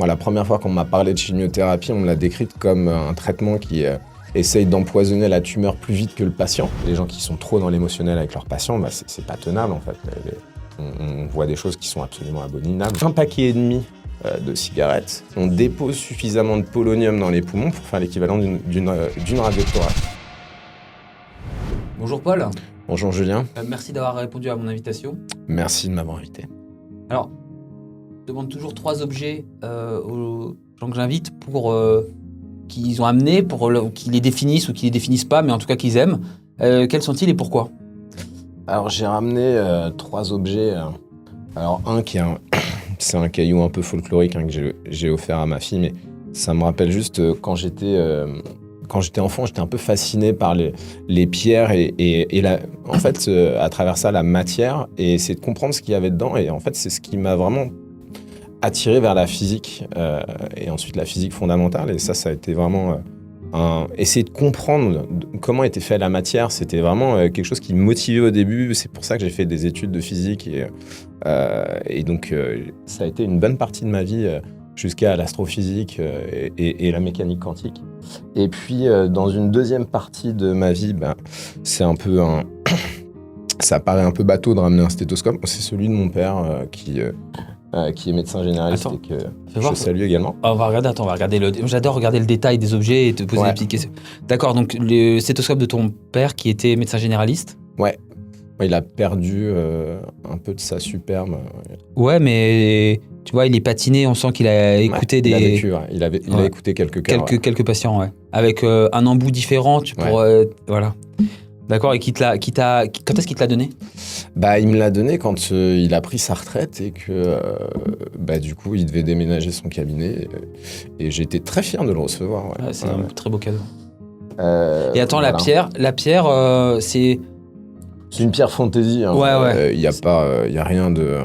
Moi, la première fois qu'on m'a parlé de chimiothérapie, on me l'a décrite comme un traitement qui essaye d'empoisonner la tumeur plus vite que le patient. Les gens qui sont trop dans l'émotionnel avec leurs patients, c'est pas tenable en fait. On voit des choses qui sont absolument abominables. Un paquet et demi de cigarettes, on dépose suffisamment de polonium dans les poumons pour faire l'équivalent d'une radiothorax. Bonjour Paul. Bonjour Julien. Merci d'avoir répondu à mon invitation. Merci de m'avoir invité. Alors, je demande toujours 3 objets aux gens que j'invite pour qu'ils ont amené, pour qu'ils les définissent ou qu'ils les définissent pas, mais en tout cas qu'ils aiment. Quels sont-ils et pourquoi? Alors j'ai ramené 3 objets. Alors un qui est c'est un caillou un peu folklorique que j'ai offert à ma fille, mais ça me rappelle juste quand j'étais enfant, j'étais un peu fasciné par les pierres et en fait, à travers ça, la matière, et essayer de comprendre ce qu'il y avait dedans. Et en fait, c'est ce qui m'a vraiment attiré vers la physique, et ensuite la physique fondamentale. Et ça a été vraiment essayer de comprendre comment était faite la matière. C'était vraiment quelque chose qui me motivait au début. C'est pour ça que j'ai fait des études de physique. Et donc, ça a été une bonne partie de ma vie jusqu'à l'astrophysique et la mécanique quantique. Et puis, dans une deuxième partie de ma vie, c'est un peu ça paraît un peu bateau de ramener un stéthoscope. C'est celui de mon père qui est médecin généraliste. Attends, et que je salue également. On va regarder j'adore regarder le détail des objets et te poser des petites questions. D'accord, donc le stéthoscope de ton père qui était médecin généraliste. Ouais. Il a perdu un peu de sa superbe. Ouais, mais tu vois, il est patiné, on sent qu'il a écouté Il a vécu, ouais. Il a écouté quelques cas. Quelques patients, ouais. Avec un embout différent, voilà. D'accord, et quand est-ce qu'il te l'a donné? Il me l'a donné quand il a pris sa retraite et que du coup il devait déménager son cabinet et j'ai été très fier de le recevoir. Ouais. Ouais, c'est un très beau cadeau. Et attends, voilà. la pierre, c'est une pierre fantaisie. Hein. Ouais. Y a rien de.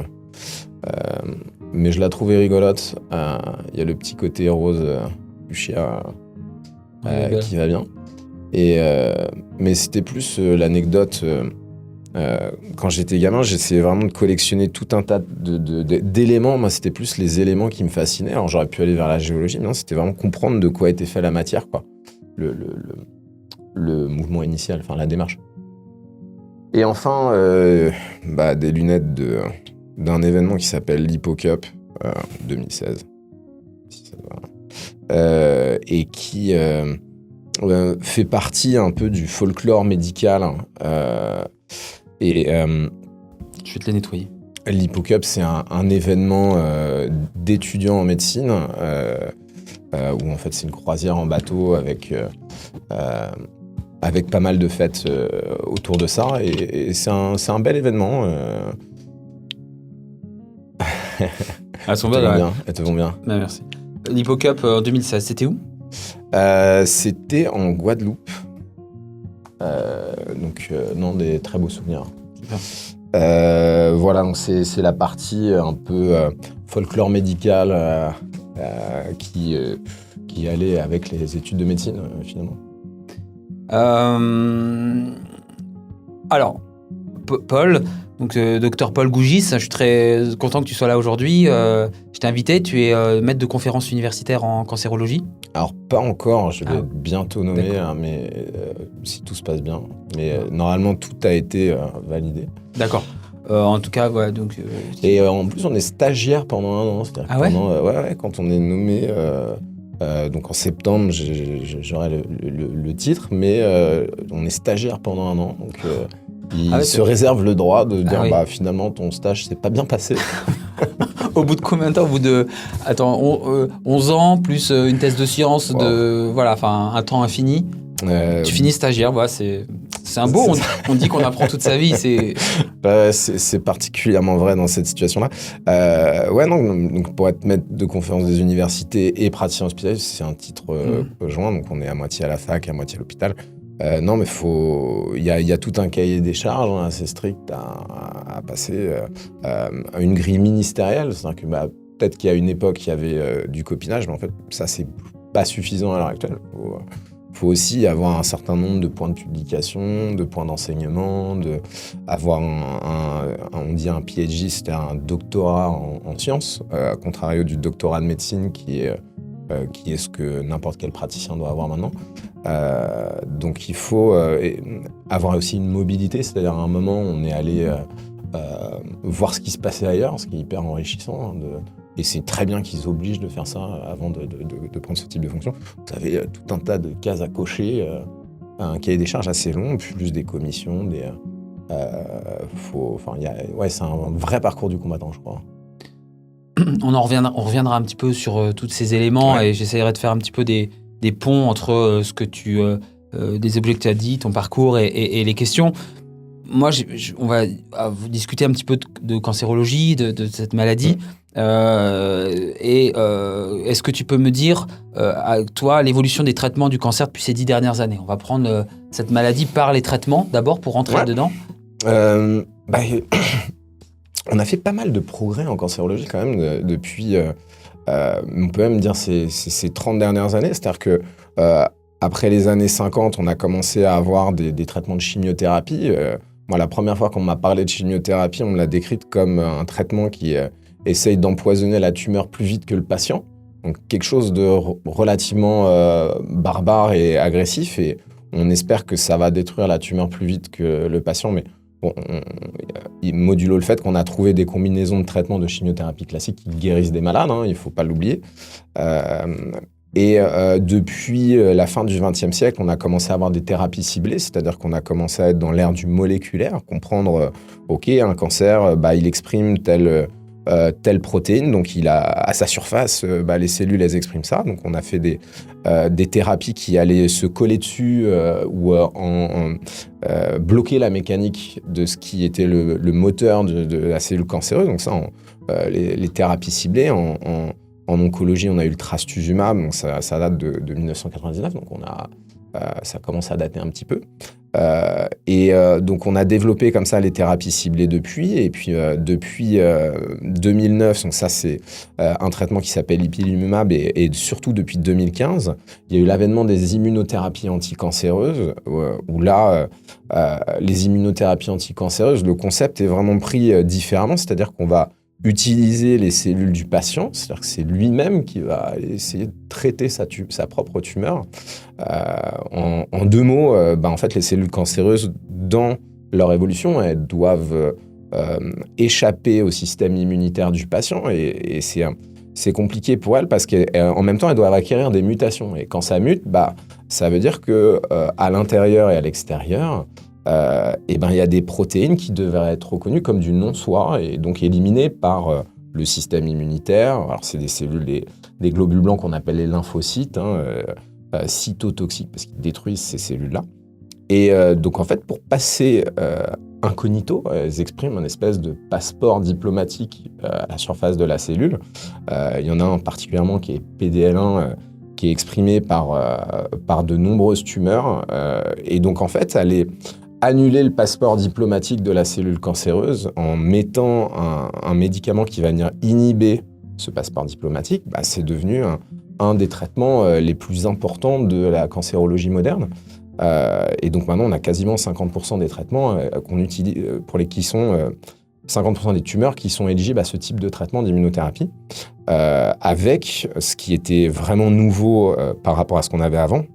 Mais je la trouvais rigolote. Y a le petit côté rose fuchsia qui va bien. Mais c'était plus l'anecdote. Quand j'étais gamin, j'essayais vraiment de collectionner tout un tas d'éléments. Moi, c'était plus les éléments qui me fascinaient. Alors, j'aurais pu aller vers la géologie, mais non, c'était vraiment comprendre de quoi était fait la matière, quoi. Le mouvement initial, enfin la démarche. Et enfin, des lunettes d'un événement qui s'appelle l'Hippocup 2016, si ça va. Et qui fait partie un peu du folklore médical. Je vais te les nettoyer. L'Hippocup, c'est un événement d'étudiants en médecine où en fait c'est une croisière en bateau avec pas mal de fêtes autour de ça. Et c'est un bel événement. Elles sont belles, ouais. Elles te vont bien. Merci. L'Hippocup en 2016, c'était où? C'était en Guadeloupe. Des très beaux souvenirs. Super. Voilà, donc c'est la partie un peu folklore médical qui allait avec les études de médecine, finalement. Alors, Paul, donc docteur Paul Gougis, je suis très content que tu sois là aujourd'hui. Je t'ai invité, tu es maître de conférence universitaire en cancérologie. Alors, pas encore, je vais être bientôt nommé, mais si tout se passe bien. Mais normalement, tout a été validé. D'accord. En tout cas, ouais, donc... Et en plus, on est stagiaire pendant 1 an. C'est-à-dire que quand on est nommé... donc en septembre, j'aurai le titre, mais on est stagiaire pendant 1 an. Donc il se réserve le droit de dire finalement ton stage s'est pas bien passé. Au bout de combien de temps? Au bout de 11 ans, plus une thèse de sciences, un temps infini. Tu finis stagiaire, c'est un beau. On dit qu'on apprend toute sa vie. C'est particulièrement vrai dans cette situation-là. Donc pour être maître de conférence des universités et praticien hospitalier, c'est un titre joint. Donc on est à moitié à la fac, à moitié à l'hôpital. Non, mais il y a tout un cahier des charges assez strict à passer, une grille ministérielle. C'est-à-dire que peut-être qu'il y a une époque, il y avait du copinage, mais en fait, ça, c'est pas suffisant à l'heure actuelle. faut aussi avoir un certain nombre de points de publication, de points d'enseignement, avoir on dit un PhD, c'est-à-dire un doctorat en sciences, à contrario du doctorat de médecine qui est ce que n'importe quel praticien doit avoir maintenant. Donc il faut avoir aussi une mobilité, c'est-à-dire à un moment on est allé voir ce qui se passait ailleurs, ce qui est hyper enrichissant. Et c'est très bien qu'ils obligent de faire ça avant de prendre ce type de fonction. Vous avez tout un tas de cases à cocher, un cahier des charges assez long, plus des commissions, c'est un vrai parcours du combattant, je crois. On reviendra un petit peu sur tous ces éléments, et j'essaierai de faire un petit peu des ponts entre ce que des objets que tu as dit, ton parcours et les questions. Moi, on va vous discuter un petit peu de cancérologie, de cette maladie. Est-ce que tu peux me dire, toi, l'évolution des traitements du cancer depuis ces 10 dernières années? On va prendre cette maladie par les traitements, d'abord, pour rentrer dedans. On a fait pas mal de progrès en cancérologie, quand même, depuis, on peut même dire, ces 30 dernières années. C'est-à-dire que après les années 50, on a commencé à avoir des traitements de chimiothérapie. Moi, la première fois qu'on m'a parlé de chimiothérapie, on me l'a décrite comme un traitement qui essaye d'empoisonner la tumeur plus vite que le patient. Donc, quelque chose de relativement barbare et agressif. Et on espère que ça va détruire la tumeur plus vite que le patient. Mais bon, modulo le fait qu'on a trouvé des combinaisons de traitements de chimiothérapie classique qui guérissent des malades, il ne faut pas l'oublier. Depuis la fin du XXe siècle, on a commencé à avoir des thérapies ciblées, c'est-à-dire qu'on a commencé à être dans l'ère du moléculaire, comprendre, un cancer, il exprime telle protéine, donc il a à sa surface, les cellules, elles expriment ça. Donc on a fait des thérapies qui allaient se coller dessus ou bloquer la mécanique de ce qui était le moteur de la cellule cancéreuse. Donc ça, les thérapies ciblées en oncologie, on a eu le trastuzumab, donc ça date de 1999, donc ça commence à dater un petit peu. Donc on a développé comme ça les thérapies ciblées depuis, et puis depuis 2009, donc ça c'est un traitement qui s'appelle ipilimumab, et surtout depuis 2015, il y a eu l'avènement des immunothérapies anticancéreuses, où là, les immunothérapies anticancéreuses, le concept est vraiment pris différemment, c'est-à-dire qu'on va utiliser les cellules du patient, c'est-à-dire que c'est lui-même qui va essayer de traiter sa propre tumeur. En deux mots, en fait, les cellules cancéreuses, dans leur évolution, elles doivent échapper au système immunitaire du patient, et c'est compliqué pour elles parce qu'en même temps, elles doivent acquérir des mutations. Et quand ça mute, ça veut dire que à l'intérieur et à l'extérieur, il y a des protéines qui devraient être reconnues comme du non-soi et donc éliminées par le système immunitaire. Alors, c'est des cellules, des globules blancs qu'on appelle les lymphocytes, cytotoxiques, parce qu'ils détruisent ces cellules-là. Et donc, en fait, pour passer incognito, elles expriment une espèce de passeport diplomatique à la surface de la cellule. Il y en a un particulièrement qui est PDL1, qui est exprimé par de nombreuses tumeurs. Et donc, en fait, aller annuler le passeport diplomatique de la cellule cancéreuse en mettant un médicament qui va venir inhiber ce passeport diplomatique, c'est devenu un des traitements les plus importants de la cancérologie moderne. Et donc maintenant, on a quasiment 50% des traitements qu'on utilise, 50% des tumeurs qui sont éligibles à ce type de traitement d'immunothérapie, avec ce qui était vraiment nouveau par rapport à ce qu'on avait avant,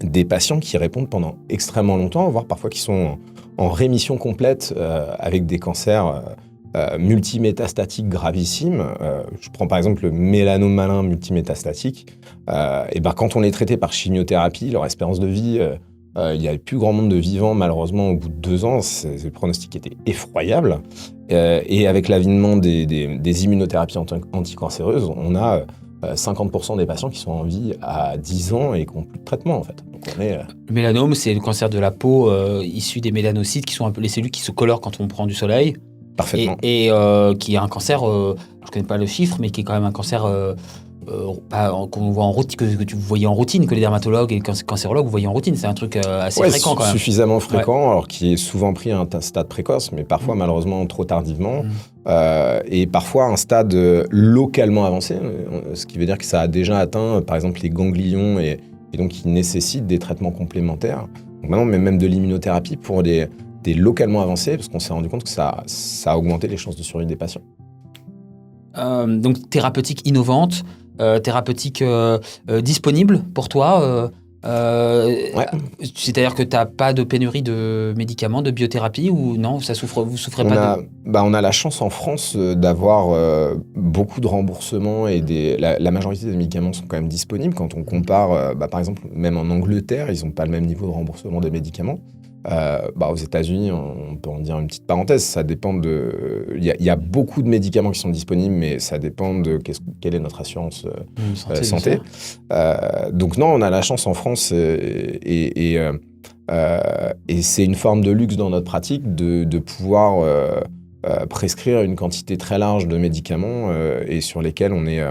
des patients qui répondent pendant extrêmement longtemps, voire parfois qui sont en rémission complète avec des cancers multimétastatiques gravissimes. Je prends par exemple le mélanome malin multimétastatique. Quand on est traité par chimiothérapie, leur espérance de vie, il n'y avait plus grand monde de vivants, malheureusement, au bout de 2 ans. Le pronostic était effroyable. Et avec l'avènement des immunothérapies anticancéreuses, on a 50% des patients qui sont en vie à 10 ans et qui n'ont plus de traitement, en fait. Donc Le mélanome, c'est le cancer de la peau issu des mélanocytes, qui sont un peu les cellules qui se colorent quand on prend du soleil. Parfaitement. Et qui est un cancer, je ne connais pas le chiffre, mais qui est quand même un cancer qu'on voit en routine, que tu voyais en routine, que les dermatologues et les cancérologues vous voyez en routine. C'est un truc assez fréquent quand même. Suffisamment fréquent, alors qui est souvent pris à un stade précoce, mais parfois malheureusement trop tardivement. Et parfois un stade localement avancé, ce qui veut dire que ça a déjà atteint par exemple les ganglions et et donc qui nécessitent des traitements complémentaires. Donc maintenant, même de l'immunothérapie pour des localement avancés, parce qu'on s'est rendu compte que ça a augmenté les chances de survie des patients. Donc thérapeutique innovante, thérapeutique disponible pour toi. Ouais. C'est-à-dire que tu n'as pas de pénurie de médicaments, de biothérapie, ou non, vous souffrez pas de... On a la chance en France d'avoir beaucoup de remboursements et la majorité des médicaments sont quand même disponibles. Quand on compare, par exemple, même en Angleterre, ils n'ont pas le même niveau de remboursement des médicaments. Aux États-Unis, on peut en dire une petite parenthèse, ça dépend de... Il y a beaucoup de médicaments qui sont disponibles, mais ça dépend de quelle est notre assurance santé. Donc non, on a la chance en France et c'est une forme de luxe dans notre pratique de pouvoir prescrire une quantité très large de médicaments et sur lesquels on est...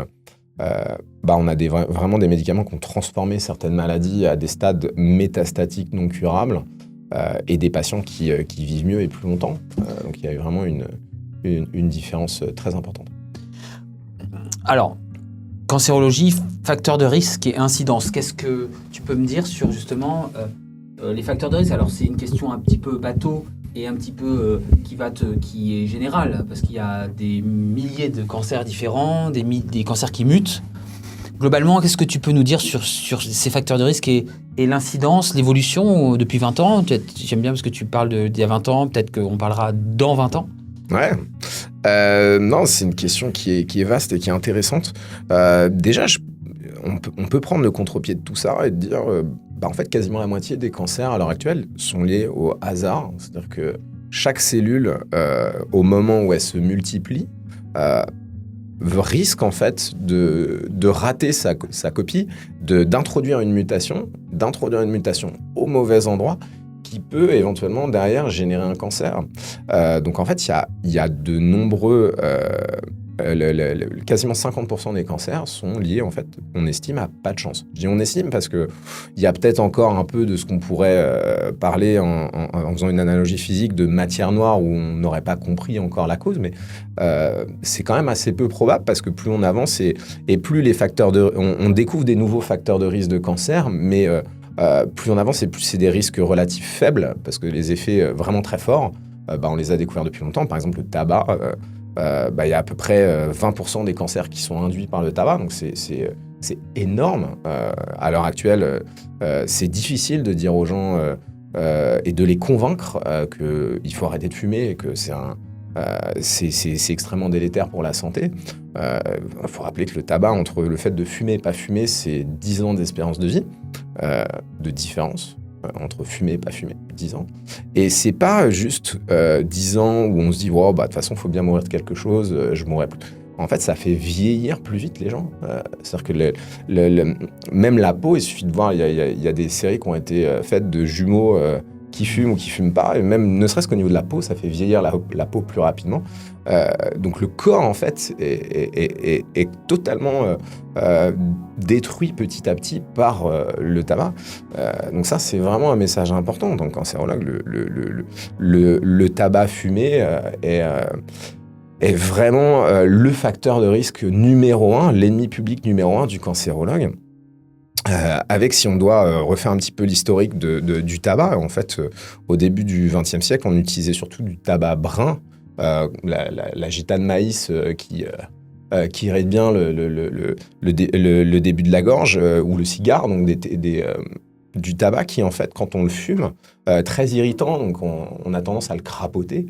on a vraiment des médicaments qui ont transformé certaines maladies à des stades métastatiques non curables. Et des patients qui vivent mieux et plus longtemps. Donc il y a eu vraiment une différence très importante. Alors, cancérologie, facteurs de risque et incidence. Qu'est-ce que tu peux me dire sur justement les facteurs de risque? Alors c'est une question un petit peu bateau et un petit peu qui est générale, parce qu'il y a des milliers de cancers différents, des cancers qui mutent. Globalement, qu'est-ce que tu peux nous dire sur ces facteurs de risque et l'incidence, l'évolution depuis 20 ans? J'aime bien parce que tu parles d'il y a 20 ans, peut-être qu'on parlera dans 20 ans. Ouais. Non, c'est une question qui est vaste et qui est intéressante. Déjà, on peut prendre le contre-pied de tout ça et de dire, en fait, quasiment la moitié des cancers à l'heure actuelle sont liés au hasard. C'est-à-dire que chaque cellule, au moment où elle se multiplie, risque en fait de rater sa copie, d'introduire une mutation au mauvais endroit qui peut éventuellement derrière générer un cancer. Donc en fait, il y a de nombreux... quasiment 50% des cancers sont liés, en fait, on estime, à pas de chance. Je dis on estime parce qu'il y a peut-être encore un peu de ce qu'on pourrait parler en faisant une analogie physique de matière noire où on n'aurait pas compris encore la cause, mais c'est quand même assez peu probable parce que plus on avance et plus les facteurs on découvre des nouveaux facteurs de risque de cancer, mais plus on avance et plus c'est des risques relatifs faibles parce que les effets vraiment très forts, on les a découverts depuis longtemps. Par exemple, le tabac... il y a à peu près 20% des cancers qui sont induits par le tabac, donc c'est énorme. À l'heure actuelle, c'est difficile de dire aux gens et de les convaincre qu'il faut arrêter de fumer et que c'est extrêmement délétère pour la santé. Il faut rappeler que le tabac, entre le fait de fumer et pas fumer, c'est 10 ans d'espérance de vie, de différence. Entre fumer et pas fumer, 10 ans. Et c'est pas juste 10 ans où on se dit de toute façon, il faut bien mourir de quelque chose, je mourrai plus. En fait, ça fait vieillir plus vite les gens. C'est-à-dire que même la peau, il suffit de voir, il y a des séries qui ont été faites de jumeaux qui fument ou qui fument pas, et même ne serait-ce qu'au niveau de la peau, ça fait vieillir la peau plus rapidement. Donc le corps, en fait, est totalement détruit petit à petit par le tabac. Donc ça, c'est vraiment un message important en tant que cancérologue. Le tabac fumé est vraiment le facteur de risque numéro 1, l'ennemi public numéro 1 du cancérologue. Avec, si on doit refaire un petit peu l'historique du tabac, en fait, au début du XXe siècle, on utilisait surtout du tabac brun, la gitane maïs qui irrite bien le début de la gorge, ou le cigare, donc du tabac qui, en fait, quand on le fume, très irritant, donc on a tendance à le crapoter.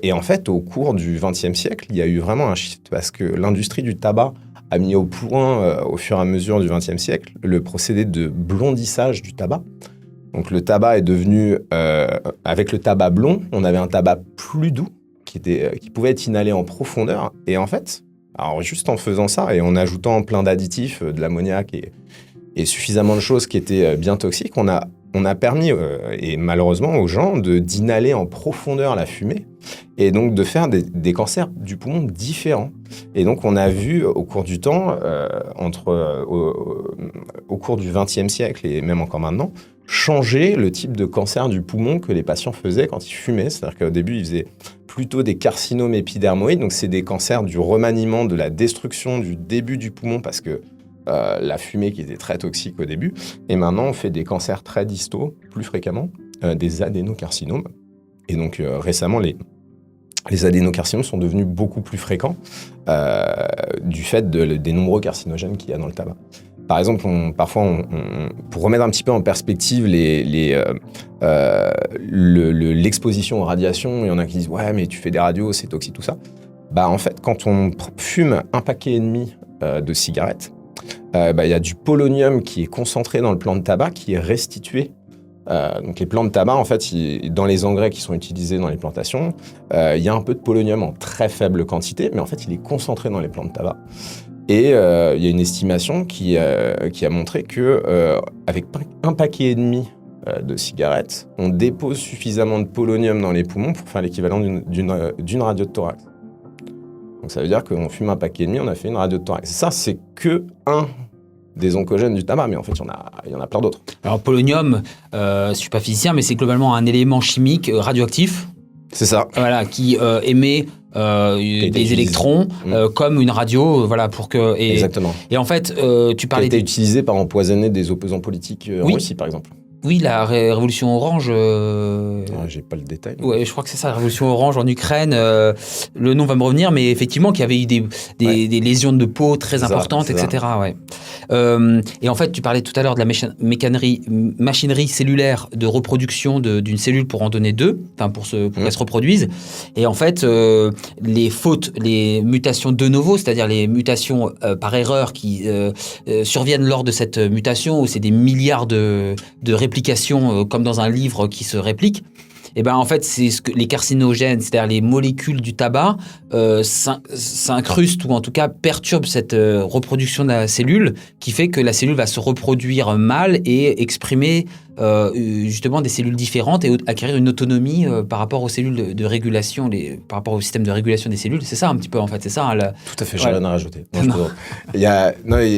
Et en fait, au cours du XXe siècle, il y a eu vraiment un shift parce que l'industrie du tabac a mis au point, au fur et à mesure du XXe siècle, le procédé de blondissage du tabac. Donc le tabac est devenu, avec le tabac blond, on avait un tabac plus doux qui pouvait être inhalé en profondeur. Et en fait, alors juste en faisant ça et en ajoutant plein d'additifs, de l'ammoniac et suffisamment de choses qui étaient bien toxiques, on a permis, et malheureusement aux gens, d'inhaler en profondeur la fumée et donc de faire des cancers du poumon différents. Et donc on a vu au cours du temps, au cours du XXe siècle et même encore maintenant, changer le type de cancer du poumon que les patients faisaient quand ils fumaient. C'est-à-dire qu'au début, ils faisaient plutôt des carcinomes épidermoïdes, donc c'est des cancers du remaniement, de la destruction du début du poumon parce que la fumée qui était très toxique au début. Et maintenant, on fait des cancers très distaux, plus fréquemment, des adénocarcinomes. Et donc, récemment, les adénocarcinomes sont devenus beaucoup plus fréquents du fait des nombreux carcinogènes qu'il y a dans le tabac. Par exemple, parfois, pour remettre un petit peu en perspective l'exposition aux radiations, il y en a qui disent « Ouais, mais tu fais des radios, c'est toxique, tout ça ». En fait, quand on fume 1,5 paquet de cigarettes, il y a du polonium qui est concentré dans le plant de tabac qui est restitué. Donc les plants de tabac, en fait, dans les engrais qui sont utilisés dans les plantations, il y a un peu de polonium en très faible quantité, mais en fait, il est concentré dans les plants de tabac. Et il y a une estimation qui a montré que avec 1,5 paquet de cigarettes, on dépose suffisamment de polonium dans les poumons pour faire l'équivalent d'une radio de thorax. Donc ça veut dire qu'on fume 1,5 paquet, on a fait une radio de thorax. Ça, c'est que un des oncogènes du tabac, mais en fait, il y en a plein d'autres. Alors, polonium, je ne suis pas physicien, mais c'est globalement un élément chimique radioactif. C'est ça. Voilà, qui émet des électrons comme une radio, voilà, pour que... Exactement. Et en fait, tu parlais... Qui a été utilisé par empoisonner des opposants politiques en Russie, par exemple. Oui, la révolution orange... J'ai pas le détail. Ouais, je crois que c'est ça, la révolution orange en Ukraine. Le nom va me revenir, mais effectivement, qu'il y avait eu des lésions de peau très importantes, etc. Ouais. Et en fait, tu parlais tout à l'heure de la machinerie cellulaire de reproduction d'une cellule pour en donner deux, enfin pour qu'elle se reproduise. Et en fait, les mutations de novo, c'est-à-dire les mutations par erreur qui surviennent lors de cette mutation, où c'est des milliards de réplications comme dans un livre qui se réplique. Et ben en fait, c'est ce que les carcinogènes, c'est-à-dire les molécules du tabac, s'incrustent ou en tout cas perturbent cette reproduction de la cellule, qui fait que la cellule va se reproduire mal et exprimer justement des cellules différentes et acquérir une autonomie par rapport aux cellules de régulation, par rapport au système de régulation des cellules. C'est ça un petit peu en fait, c'est ça. Tout à fait, j'ai rien à rajouter.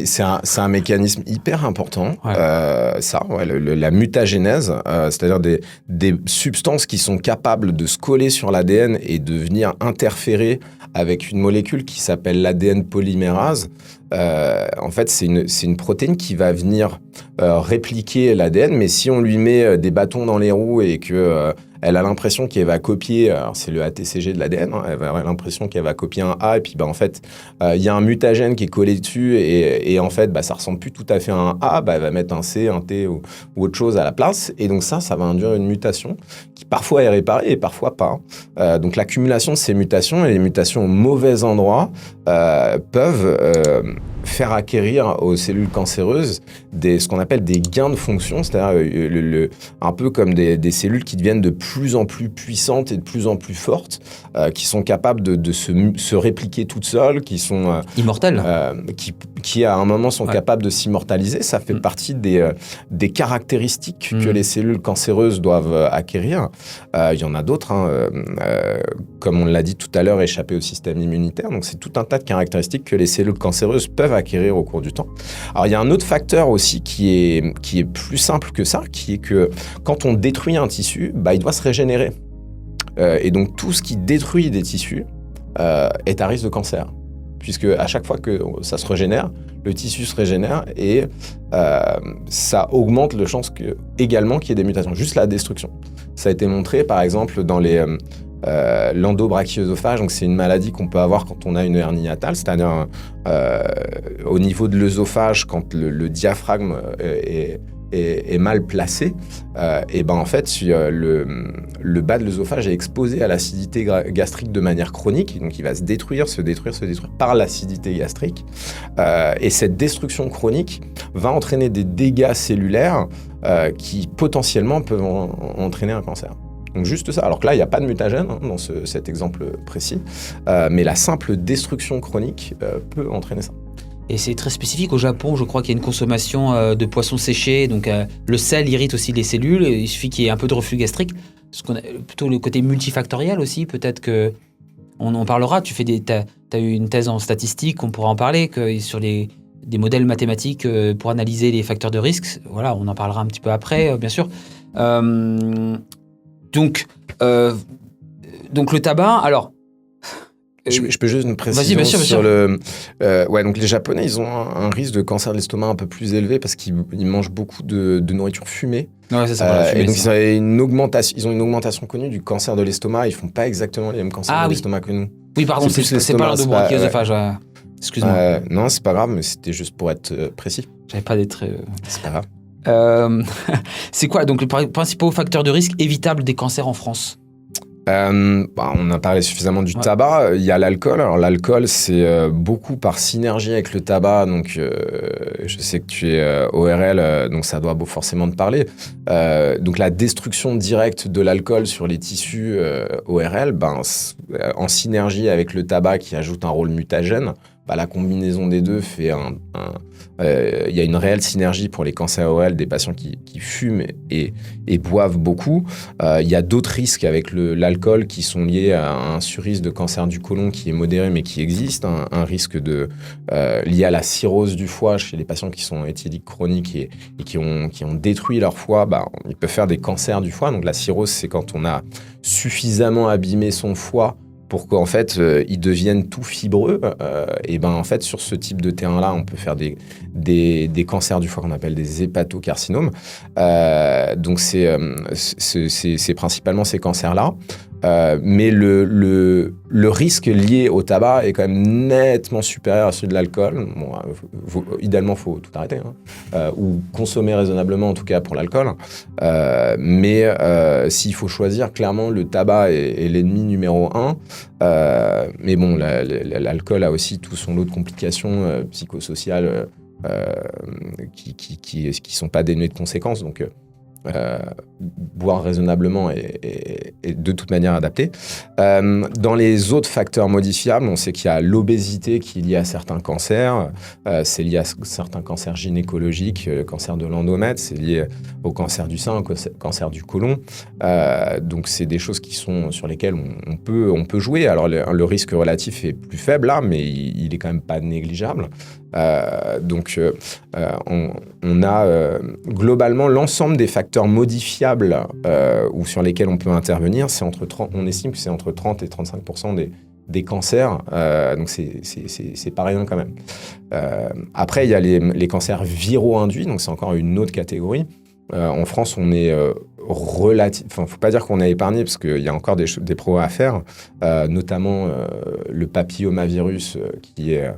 C'est un mécanisme hyper important. La mutagénèse, c'est-à-dire des substances qui sont capables de se coller sur l'ADN et de venir interférer avec une molécule qui s'appelle l'ADN polymérase. En fait, c'est une protéine qui va venir répliquer l'ADN, mais si on lui met des bâtons dans les roues et que elle a l'impression qu'elle va copier, alors c'est le ATCG de l'ADN, elle va avoir l'impression qu'elle va copier un A, et puis en fait, il y a un mutagène qui est collé dessus, et en fait, ça ressemble plus tout à fait à un A, elle va mettre un C, un T ou autre chose à la place, et donc ça va induire une mutation qui parfois est réparée et parfois pas. Donc l'accumulation de ces mutations, et les mutations au mauvais endroit, peuvent faire acquérir aux cellules cancéreuses ce qu'on appelle des gains de fonction, c'est-à-dire un peu comme des cellules qui deviennent de plus en plus puissantes et de plus en plus fortes, qui sont capables de se répliquer toutes seules, qui sont immortelles, qui à un moment sont capables de s'immortaliser. Ça fait partie des caractéristiques que les cellules cancéreuses doivent acquérir. Il y en a d'autres, comme on l'a dit tout à l'heure, échapper au système immunitaire. Donc c'est tout un tas de caractéristiques que les cellules cancéreuses peuvent acquérir au cours du temps. Alors il y a un autre facteur aussi qui est plus simple que ça, qui est que quand on détruit un tissu, il doit se régénérer. Et donc tout ce qui détruit des tissus est à risque de cancer, puisque à chaque fois que ça se régénère, le tissu se régénère et ça augmente le chance également qu'il y ait des mutations, juste la destruction. Ça a été montré par exemple dans l'endobrachiosophage, donc c'est une maladie qu'on peut avoir quand on a une hernie hiatale, c'est-à-dire au niveau de l'œsophage, quand le diaphragme est mal placé, et en fait le bas de l'œsophage est exposé à l'acidité gastrique de manière chronique, donc il va se détruire par l'acidité gastrique, et cette destruction chronique va entraîner des dégâts cellulaires qui potentiellement peuvent entraîner un cancer. Donc juste ça. Alors que là, il n'y a pas de mutagène dans cet exemple précis, mais la simple destruction chronique peut entraîner ça. Et c'est très spécifique au Japon, je crois qu'il y a une consommation de poissons séchés, donc le sel irrite aussi les cellules, il suffit qu'il y ait un peu de reflux gastrique, plutôt le côté multifactoriel aussi, peut-être que on en parlera, tu as eu une thèse en statistique, on pourra en parler, que sur des modèles mathématiques pour analyser les facteurs de risque, voilà, on en parlera un petit peu après, bien sûr. Donc le tabac, alors, Je peux juste une précision Vas-y, bien sûr. sur le. Donc les Japonais, ils ont un risque de cancer de l'estomac un peu plus élevé parce qu'ils mangent beaucoup de nourriture fumée. Ouais, ça, et donc ils ont une augmentation connue du cancer de l'estomac. Ils font pas exactement les mêmes cancers de l'estomac que nous. Oui, pardon, c'est pas l'endobronchiolosophage. Excuse-moi. Non, c'est pas grave, mais c'était juste pour être précis. J'avais pas d'être. C'est pas grave. C'est quoi donc les principaux facteurs de risque évitables des cancers en France? On a parlé suffisamment du tabac. Il y a l'alcool. Alors l'alcool, c'est beaucoup par synergie avec le tabac. Donc je sais que tu es ORL, donc ça doit forcément te parler. Donc la destruction directe de l'alcool sur les tissus ORL, en synergie avec le tabac qui ajoute un rôle mutagène, la combinaison des deux fait il y a une réelle synergie pour les cancers ORL des patients qui fument et boivent beaucoup. Il y a d'autres risques avec l'alcool qui sont liés à un surrisque de cancer du côlon qui est modéré mais qui existe, un risque lié à la cirrhose du foie chez les patients qui sont éthyliques chroniques et qui ont détruit leur foie. Ils peuvent faire des cancers du foie. Donc la cirrhose, c'est quand on a suffisamment abîmé son foie pour qu'en fait, ils deviennent tout fibreux. En fait, sur ce type de terrain-là, on peut faire des cancers du foie qu'on appelle des hépatocarcinomes. Donc, c'est principalement ces cancers-là. Mais le risque lié au tabac est quand même nettement supérieur à celui de l'alcool. Idéalement, il faut tout arrêter, ou consommer raisonnablement, en tout cas pour l'alcool. Mais s'il faut choisir, clairement, le tabac est l'ennemi numéro 1. Mais bon, l'alcool a aussi tout son lot de complications psychosociales qui sont pas dénuées de conséquences. Donc, boire raisonnablement et de toute manière adapté. Dans les autres facteurs modifiables, on sait qu'il y a l'obésité qui est liée à certains cancers. C'est lié à certains cancers gynécologiques, le cancer de l'endomètre, c'est lié au cancer du sein, au cancer du côlon. Donc c'est des choses sur lesquelles on peut jouer. Alors le risque relatif est plus faible là, mais il est quand même pas négligeable. On a globalement l'ensemble des facteurs modifiables ou sur lesquels on peut intervenir, on estime que c'est entre 30 et 35% des cancers, donc c'est pas rien quand même. Après, il y a les cancers viraux-induits, donc c'est encore une autre catégorie. En France, on est faut pas dire qu'on est épargné parce qu'il y a encore des progrès à faire, notamment le papillomavirus qui est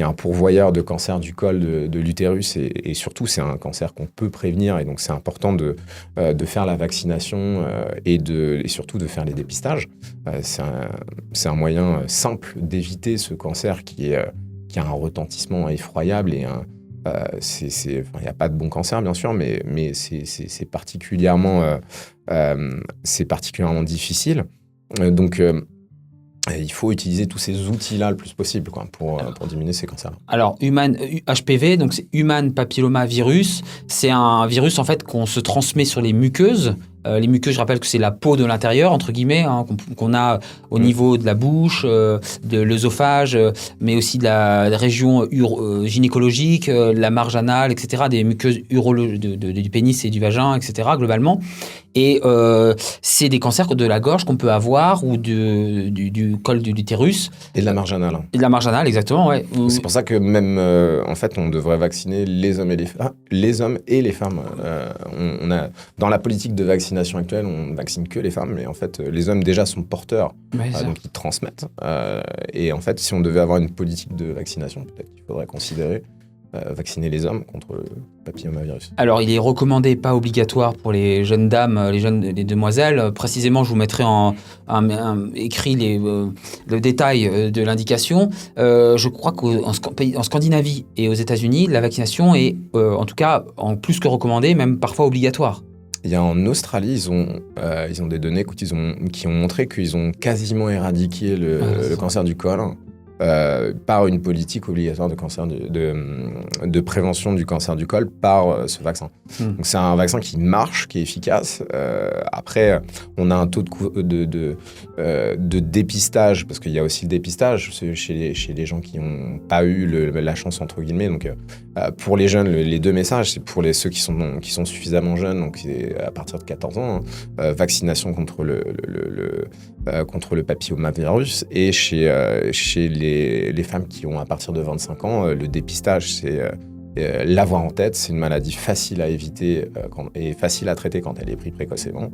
un pourvoyeur de cancer du col de l'utérus et surtout c'est un cancer qu'on peut prévenir et donc c'est important de faire la vaccination et surtout de faire les dépistages. C'est un moyen simple d'éviter ce cancer qui a un retentissement effroyable et il n'y a pas de bon cancer bien sûr, mais c'est particulièrement difficile. Donc il faut utiliser tous ces outils-là le plus possible pour diminuer ces cancers. Alors, HPV, donc c'est Human Papilloma Virus, c'est un virus en fait qu'on se transmet sur les muqueuses. Les muqueuses, je rappelle que c'est la peau de l'intérieur, entre guillemets, qu'on a au niveau de la bouche, de l'œsophage, mais aussi de la région gynécologique, la marge anale, etc., des muqueuses du pénis et du vagin, etc., globalement. Et c'est des cancers de la gorge qu'on peut avoir ou du col de l'utérus. Et de la marge anale. Et de la marge anale, exactement, ouais. C'est pour ça que même, en fait, on devrait vacciner les hommes et les femmes. Dans la politique de vaccination actuelle, on ne vaccine que les femmes, mais en fait, les hommes déjà sont porteurs, donc ils transmettent. Et en fait, si on devait avoir une politique de vaccination, peut-être qu'il faudrait considérer vacciner les hommes contre le papillomavirus. Alors, il est recommandé, pas obligatoire pour les jeunes dames, les demoiselles. Précisément, je vous mettrai écrit le détail de l'indication. Je crois qu'en Scandinavie et aux États-Unis, la vaccination est, en tout cas, en plus que recommandée, même parfois obligatoire. Il y a en Australie, ils ont des données qui ont montré qu'ils ont quasiment éradiqué le cancer du col. par une politique obligatoire de prévention du cancer du col par ce vaccin. Donc c'est un vaccin qui marche, qui est efficace. Après, on a un taux de dépistage, parce qu'il y a aussi le dépistage chez les gens qui n'ont pas eu la chance, entre guillemets. Donc pour les jeunes, les 2 messages, c'est pour ceux qui sont suffisamment jeunes, donc à partir de 14 ans, vaccination contre le papillomavirus, et chez les femmes qui ont à partir de 25 ans, le dépistage, c'est l'avoir en tête. C'est une maladie facile à éviter et facile à traiter quand elle est prise précocement.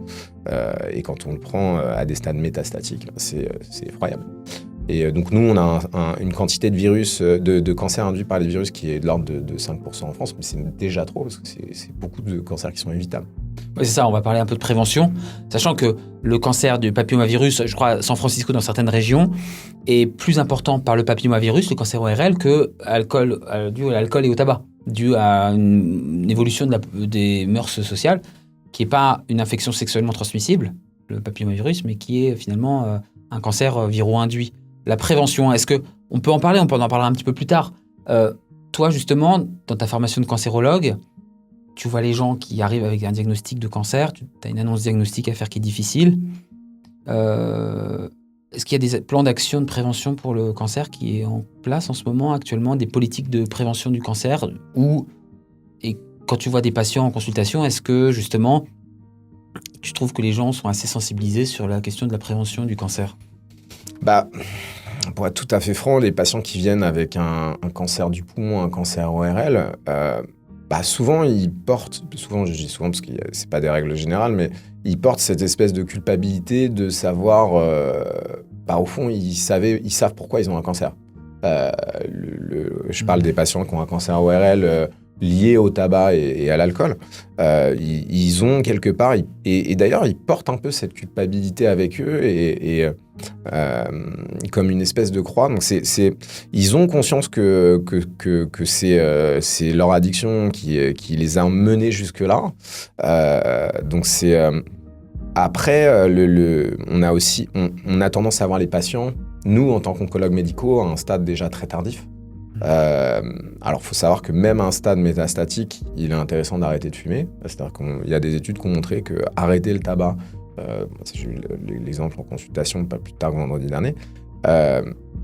Et quand on le prend à des stades métastatiques, c'est effroyable. Et donc nous, on a une quantité de virus, de cancers induits par les virus qui est de l'ordre de 5% en France, mais c'est déjà trop, parce que c'est beaucoup de cancers qui sont évitables. Oui, c'est ça, on va parler un peu de prévention, sachant que le cancer du papillomavirus, je crois, San Francisco, dans certaines régions, est plus important par le papillomavirus, le cancer ORL, dû à l'alcool et au tabac, dû à une évolution des mœurs sociales, qui n'est pas une infection sexuellement transmissible, le papillomavirus, mais qui est finalement un cancer viro-induit. La prévention, est-ce qu'on peut en parler? On peut en parler un petit peu plus tard. Toi, justement, dans ta formation de cancérologue, tu vois les gens qui arrivent avec un diagnostic de cancer, tu as une annonce diagnostique à faire qui est difficile. Est-ce qu'il y a des plans d'action de prévention pour le cancer qui est en place en ce moment, actuellement, des politiques de prévention du cancer? Et quand tu vois des patients en consultation, est-ce que, justement, tu trouves que les gens sont assez sensibilisés sur la question de la prévention du cancer? Pour être tout à fait franc, les patients qui viennent avec un cancer du poumon, un cancer ORL, souvent ils portent, je dis souvent parce que c'est pas des règles générales, mais ils portent cette espèce de culpabilité de savoir, au fond, ils savent pourquoi ils ont un cancer. Je parle des patients qui ont un cancer ORL lié au tabac et à l'alcool. Ils ont quelque part, et d'ailleurs ils portent un peu cette culpabilité avec eux, et comme une espèce de croix. Donc ils ont conscience que c'est leur addiction qui les a menés jusque-là. Donc c'est après on a tendance à voir les patients, nous en tant qu'oncologues médicaux, à un stade déjà très tardif. Alors, il faut savoir que même à un stade métastatique, il est intéressant d'arrêter de fumer. C'est-à-dire qu'il y a des études qui ont montré que arrêter le tabac, j'ai eu l'exemple en consultation pas plus tard que vendredi dernier,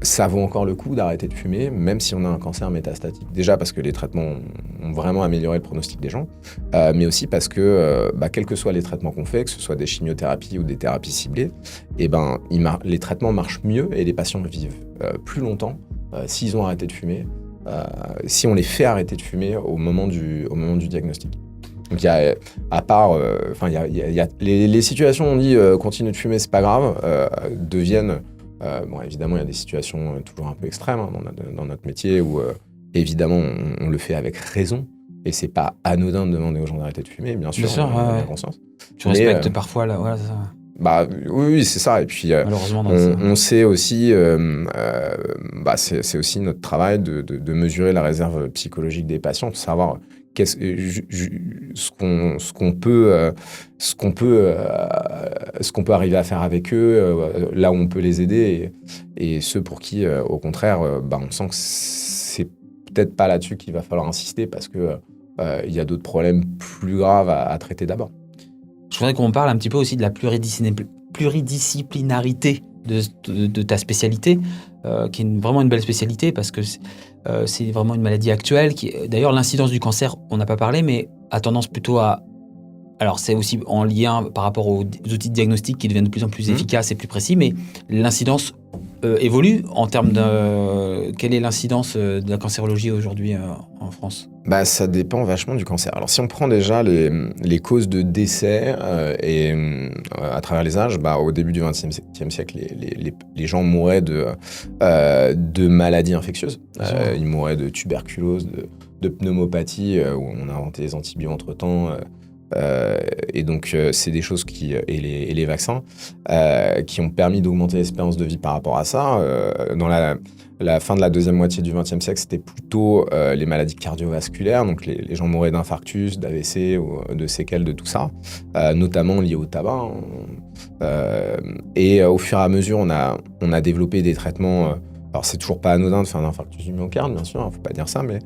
ça vaut encore le coup d'arrêter de fumer, même si on a un cancer métastatique. Déjà parce que les traitements ont vraiment amélioré le pronostic des gens, mais aussi parce que, quels que soient les traitements qu'on fait, que ce soit des chimiothérapies ou des thérapies ciblées, les traitements marchent mieux et les patients vivent plus longtemps s'ils ont arrêté de fumer, si on les fait arrêter de fumer au moment du diagnostic. Donc il y a, à part, les situations où on dit continue de fumer, c'est pas grave, deviennent, évidemment il y a des situations toujours un peu extrêmes dans notre métier où évidemment on le fait avec raison, et c'est pas anodin de demander aux gens d'arrêter de fumer, bien sûr, on a conscience. Tu respectes parfois là, voilà, ça. Oui, c'est ça. Et puis, on sait aussi, c'est aussi notre travail de mesurer la réserve psychologique des patients, de savoir ce qu'on peut arriver à faire avec eux, là où on peut les aider, et ceux pour qui, au contraire, on sent que c'est peut-être pas là-dessus qu'il va falloir insister, parce que il y a d'autres problèmes plus graves à traiter d'abord. Je voudrais qu'on parle un petit peu aussi de la pluridisciplinarité de ta spécialité, qui est vraiment une belle spécialité, parce que c'est vraiment une maladie actuelle. D'ailleurs, l'incidence du cancer, on n'a pas parlé, mais a tendance plutôt à... Alors, c'est aussi en lien par rapport aux outils de diagnostic qui deviennent de plus en plus efficaces et plus précis, mais l'incidence évolue en termes de... Quelle est l'incidence de la cancérologie aujourd'hui en France ? Ça dépend vachement du cancer. Alors, si on prend déjà les causes de décès à travers les âges, au début du XXe siècle, les gens mouraient de maladies infectieuses. Ils mouraient de tuberculose, de pneumopathie, où on a inventé les antibiotiques entre-temps. Et donc, c'est des choses et les vaccins qui ont permis d'augmenter l'espérance de vie par rapport à ça. Dans la fin de la deuxième moitié du XXe siècle, c'était plutôt les maladies cardiovasculaires, donc les gens mouraient d'infarctus, d'AVC ou de séquelles de tout ça, notamment liées au tabac. Et au fur et à mesure, on a développé des traitements alors c'est toujours pas anodin de faire un infarctus du myocarde, bien sûr, faut pas dire ça, mais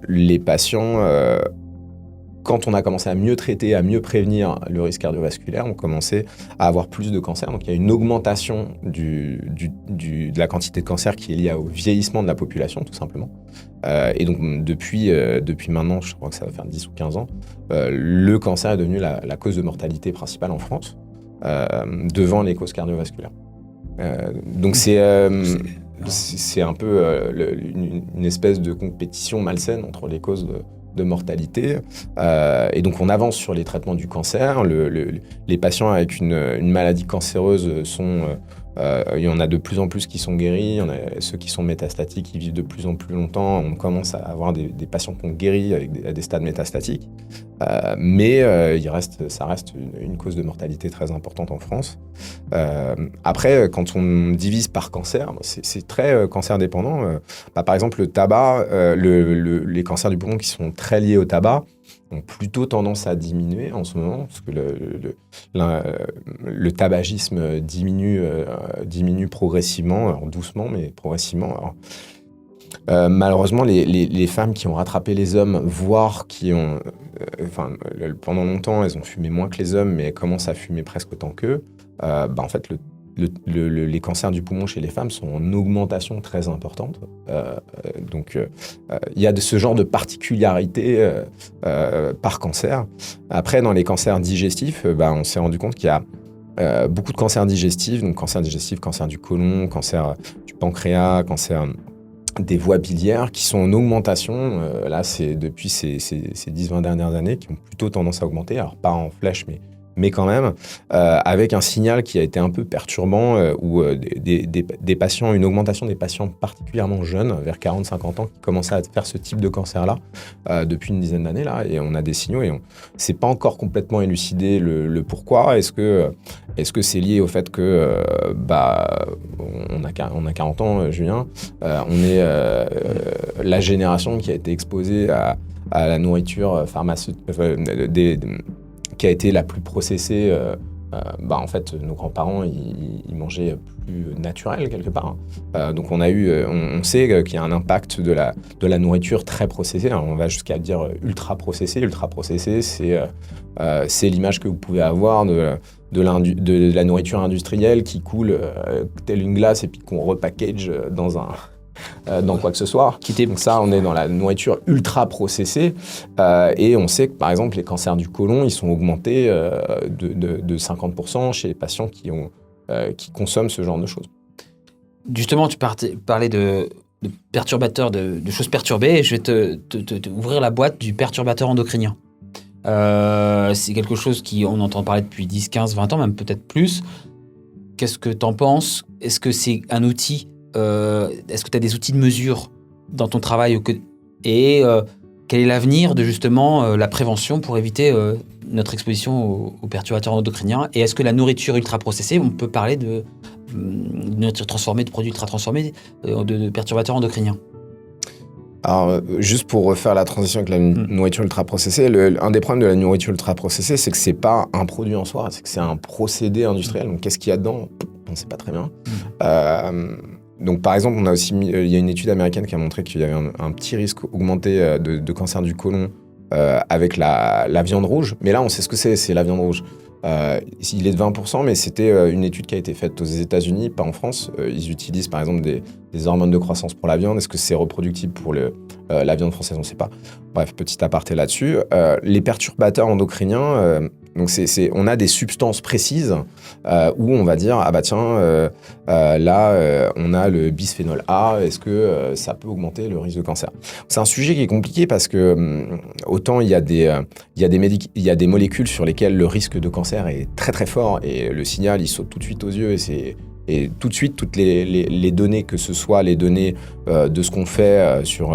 les patients, quand on a commencé à mieux traiter, à mieux prévenir le risque cardiovasculaire, on commençait à avoir plus de cancers. Donc il y a une augmentation de la quantité de cancer qui est liée au vieillissement de la population, tout simplement. Et donc depuis maintenant, je crois que ça va faire 10 ou 15 ans, le cancer est devenu la cause de mortalité principale en France, devant les causes cardiovasculaires. Donc c'est un peu une espèce de compétition malsaine entre les causes de mortalité. Et donc on avance sur les traitements du cancer. Les patients avec une maladie cancéreuse il y en a de plus en plus qui sont guéris. Il y en a ceux qui sont métastatiques, qui vivent de plus en plus longtemps. On commence à avoir des patients qui ont guéri à des stades métastatiques. Mais ça reste une cause de mortalité très importante en France. Après, quand on divise par cancer, c'est très cancer dépendant. Par exemple, le tabac, les cancers du poumon qui sont très liés au tabac ont plutôt tendance à diminuer en ce moment, parce que le tabagisme diminue progressivement, alors doucement, mais progressivement. Alors, malheureusement, les femmes qui ont rattrapé les hommes, voire qui ont... pendant longtemps, elles ont fumé moins que les hommes, mais elles commencent à fumer presque autant qu'eux. En fait, les cancers du poumon chez les femmes sont en augmentation très importante. Donc, il y a ce genre de particularité par cancer. Après, dans les cancers digestifs, on s'est rendu compte qu'il y a beaucoup de cancers digestifs, donc cancer digestif, cancer du côlon, cancer du pancréas, cancer des voies biliaires qui sont en augmentation. Là, c'est depuis ces 10-20 dernières années qui ont plutôt tendance à augmenter. Alors, pas en flèche, mais quand même, avec un signal qui a été un peu perturbant, où des patients, une augmentation des patients particulièrement jeunes, vers 40-50 ans, qui commençaient à faire ce type de cancer-là, depuis une dizaine d'années, là, et on a des signaux, et c'est pas encore complètement élucidé le pourquoi. Est-ce que c'est lié au fait que, on a 40 ans, Julien, on est la génération qui a été exposée à la nourriture pharmaceutique, qui a été la plus processée. En fait, nos grands-parents, ils mangeaient plus naturel quelque part. Donc on sait qu'il y a un impact de la nourriture très processée. Alors, on va jusqu'à dire ultra processée. Ultra processée, c'est l'image que vous pouvez avoir de la nourriture industrielle qui coule telle une glace et puis qu'on repackage dans quoi que ce soit. Donc ça, on est dans la nourriture ultra processée, et on sait que par exemple les cancers du côlon, ils sont augmentés de 50% chez les patients qui consomment ce genre de choses. Justement, tu parlais de perturbateurs, de choses perturbées, et je vais te ouvrir la boîte du perturbateur endocrinien. C'est quelque chose on entend parler depuis 10, 15, 20 ans, même peut-être plus. Qu'est-ce que tu en penses ? Est-ce que c'est un outil ? Est-ce que tu as des outils de mesure dans ton travail et quel est l'avenir de justement la prévention pour éviter notre exposition aux perturbateurs endocriniens? Et est-ce que la nourriture ultra-processée, on peut parler de nourriture transformée, de produits ultra-transformés, de perturbateurs endocriniens? Alors, juste pour refaire la transition avec la nourriture ultra-processée, un des problèmes de la nourriture ultra-processée, c'est que c'est pas un produit en soi, c'est que c'est un procédé industriel. Donc, qu'est-ce qu'il y a dedans ? On ne sait pas très bien. Donc, par exemple, on a aussi il y a une étude américaine qui a montré qu'il y avait un petit risque augmenté de cancer du côlon avec la viande rouge. Mais là, on sait ce que c'est la viande rouge. Il est de 20%, mais c'était une étude qui a été faite aux États-Unis, pas en France. Ils utilisent par exemple des hormones de croissance pour la viande. Est-ce que c'est reproductible pour la viande française ? On ne sait pas. Bref, petit aparté là-dessus. Les perturbateurs endocriniens, donc on a des substances précises où on va dire là on a le bisphénol A. Est-ce que ça peut augmenter le risque de cancer ? C'est un sujet qui est compliqué parce que autant il y a des molécules sur lesquelles le risque de cancer est très très fort et le signal il saute tout de suite aux yeux et tout de suite toutes les données, que ce soit les données de ce qu'on fait sur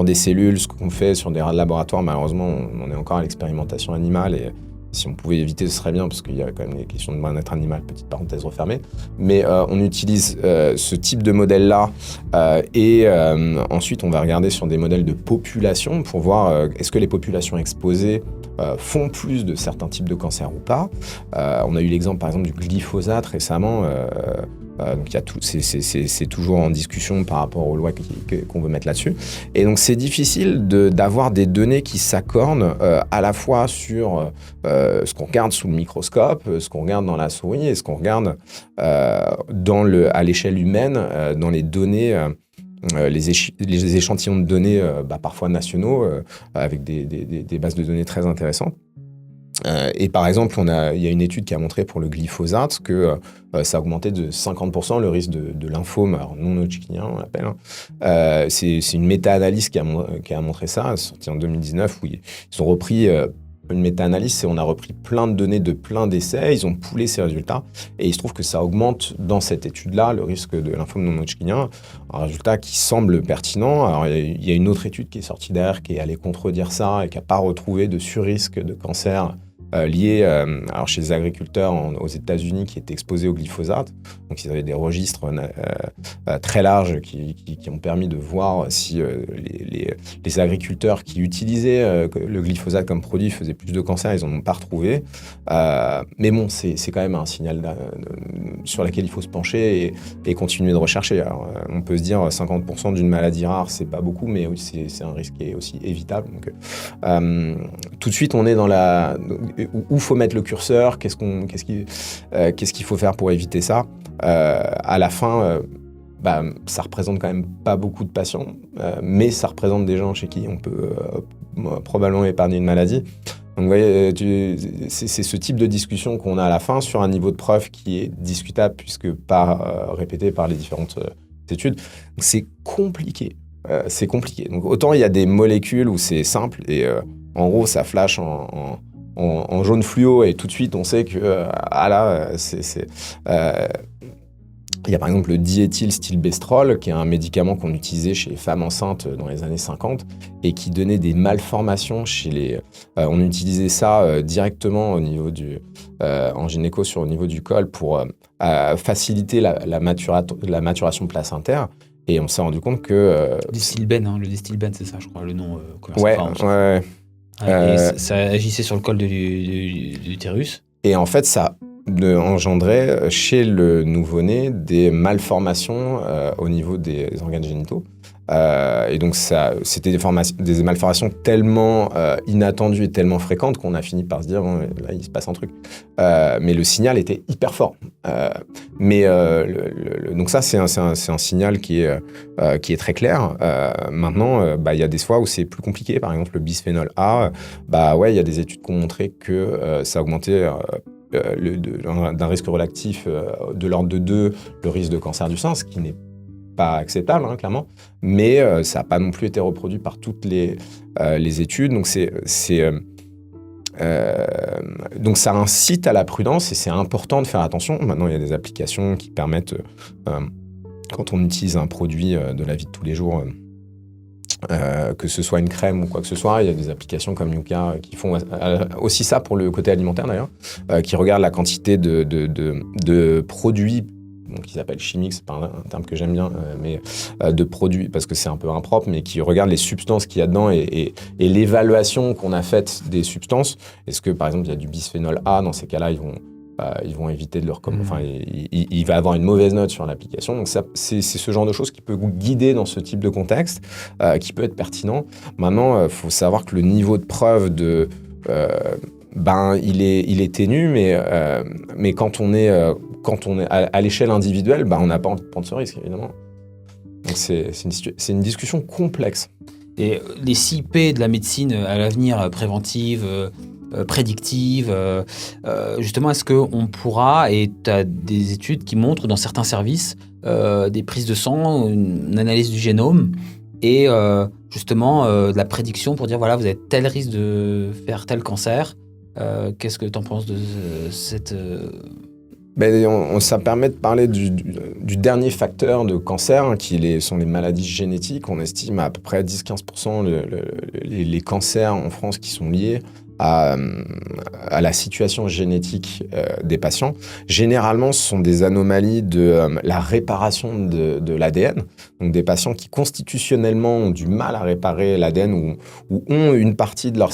des cellules, ce qu'on fait sur des laboratoires, malheureusement on en est encore à l'expérimentation animale et si on pouvait éviter, ce serait bien, parce qu'il y a quand même des questions de bien-être animal, petite parenthèse refermée. Mais on utilise ce type de modèle-là et ensuite, on va regarder sur des modèles de population pour voir est-ce que les populations exposées font plus de certains types de cancers ou pas. On a eu l'exemple, par exemple, du glyphosate récemment. Donc c'est toujours en discussion par rapport aux lois qu'on veut mettre là-dessus. Et donc c'est difficile d'avoir des données qui s'accordent à la fois sur ce qu'on regarde sous le microscope, ce qu'on regarde dans la souris et ce qu'on regarde à l'échelle humaine, dans les données. Les échantillons de données parfois nationaux avec des bases de données très intéressantes. Et par exemple, il y a une étude qui a montré pour le glyphosate que ça a augmenté de 50% le risque de lymphome, alors non Hodgkinien on l'appelle. C'est une méta-analyse qui a montré ça, sortie en 2019, où ils ont repris une méta-analyse, on a repris plein de données de plein d'essais, ils ont poolé ces résultats, et il se trouve que ça augmente dans cette étude-là le risque de lymphome non Hodgkinien, un résultat qui semble pertinent. Alors il y a une autre étude qui est sortie derrière, qui est allée contredire ça, et qui n'a pas retrouvé de surrisque de cancer liés chez les agriculteurs aux États-Unis qui étaient exposés au glyphosate. Donc ils avaient des registres très larges qui ont permis de voir si les agriculteurs qui utilisaient le glyphosate comme produit faisaient plus de cancer. Ils n'en ont pas retrouvé. Mais bon, c'est quand même un signal sur lequel il faut se pencher et continuer de rechercher. Alors, on peut se dire 50% d'une maladie rare, c'est pas beaucoup, mais c'est un risque qui est aussi évitable. Donc, tout de suite, on est dans où faut mettre le curseur, qu'est-ce qu'il faut faire pour éviter ça. À la fin, ça représente quand même pas beaucoup de patients, mais ça représente des gens chez qui on peut probablement épargner une maladie. Donc vous voyez, c'est ce type de discussion qu'on a à la fin sur un niveau de preuve qui est discutable puisque pas répété par les différentes études. Donc c'est compliqué. Donc autant il y a des molécules où c'est simple et en gros ça flash en jaune fluo et tout de suite on sait que il y a par exemple le diéthylstilbestrol qui est un médicament qu'on utilisait chez les femmes enceintes dans les années 50 et qui donnait des malformations chez on utilisait ça directement au niveau en gynéco au niveau du col pour faciliter la maturation placentaire. Et on s'est rendu compte que... le Distilben, c'est ça, je crois, le nom commercial. Ouais. Et ça agissait sur le col de l'utérus. Et en fait, ça engendrait chez le nouveau-né des malformations au niveau des organes génitaux. Et donc, c'était des malformations tellement inattendues et tellement fréquentes qu'on a fini par se dire, bon, là, il se passe un truc. Mais le signal était hyper fort. Donc ça, c'est un signal qui est très clair. Maintenant, il y a des fois où c'est plus compliqué. Par exemple, le bisphénol A, il y a des études qui ont montré que ça augmentait d'un risque relatif de l'ordre de 2, le risque de cancer du sein, ce qui n'est pas acceptable, clairement, mais ça n'a pas non plus été reproduit par toutes les études. Donc, donc ça incite à la prudence et c'est important de faire attention. Maintenant, il y a des applications qui permettent, quand on utilise un produit de la vie de tous les jours, que ce soit une crème ou quoi que ce soit, il y a des applications comme Yuka qui font aussi ça pour le côté alimentaire d'ailleurs, qui regardent la quantité de produits qui s'appelle chimique, c'est pas un terme que j'aime bien, mais de produits, parce que c'est un peu impropre, mais qui regarde les substances qu'il y a dedans et l'évaluation qu'on a faite des substances. Est-ce que, par exemple, il y a du bisphénol A, dans ces cas-là, ils vont éviter de le recommander. Enfin, il va avoir une mauvaise note sur l'application. Donc, c'est ce genre de choses qui peut vous guider dans ce type de contexte, qui peut être pertinent. Maintenant, il faut savoir que le niveau de preuve il est ténu, mais quand on est à l'échelle individuelle, on n'a pas envie de prendre ce risque, évidemment. Donc c'est une discussion complexe. Et les 6 P de la médecine à l'avenir, préventive, prédictive, justement, est-ce qu'on pourra, et tu as des études qui montrent dans certains services, des prises de sang, une analyse du génome, et justement de la prédiction pour dire, voilà, vous avez tel risque de faire tel cancer. Qu'est-ce que tu en penses de cette... Ça permet de parler du dernier facteur de cancer, qui sont les maladies génétiques. On estime à peu près 10-15% les cancers en France qui sont liés à la situation génétique des patients. Généralement, ce sont des anomalies de la réparation de l'ADN. Donc des patients qui constitutionnellement ont du mal à réparer l'ADN ou ont une partie de leur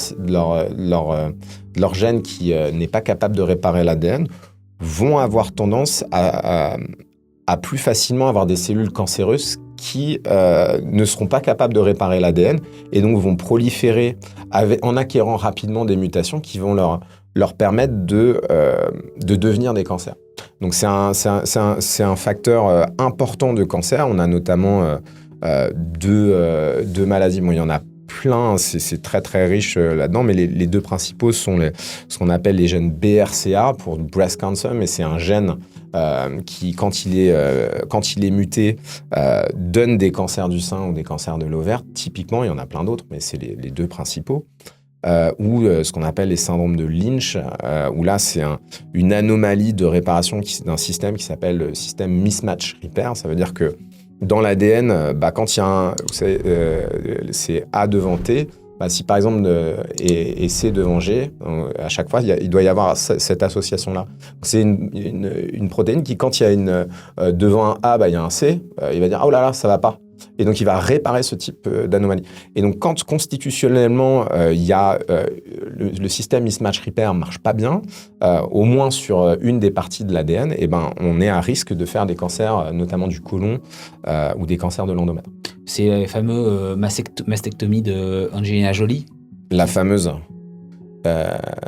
gène qui n'est pas capable de réparer l'ADN, vont avoir tendance à à plus facilement avoir des cellules cancéreuses qui ne seront pas capables de réparer l'ADN et donc vont proliférer en acquérant rapidement des mutations qui vont leur permettre de devenir des cancers. Donc c'est un facteur important de cancer. On a notamment deux maladies. Bon, il y en a plein, c'est très très riche là-dedans, mais les deux principaux sont ce qu'on appelle les gènes BRCA pour breast cancer, mais c'est un gène qui, quand il est muté, donne des cancers du sein ou des cancers de l'ovaire. Typiquement, il y en a plein d'autres, mais c'est les deux principaux. Ou ce qu'on appelle les syndromes de Lynch, où là, c'est une anomalie de réparation d'un système qui s'appelle le système mismatch repair. Ça veut dire que dans l'ADN, quand il y a c'est A devant T, si par exemple et C devant G, à chaque fois, il doit y avoir cette association-là. C'est une protéine qui, quand il y a devant un A, il y a un C, il va dire « oh là là, ça va pas ». Et donc, il va réparer ce type d'anomalie. Et donc, quand constitutionnellement, il y a le système mismatch repair ne marche pas bien, au moins sur une des parties de l'ADN, on est à risque de faire des cancers, notamment du côlon ou des cancers de l'endomètre. C'est la fameuse mastectomie de Angelina Jolie. La fameuse.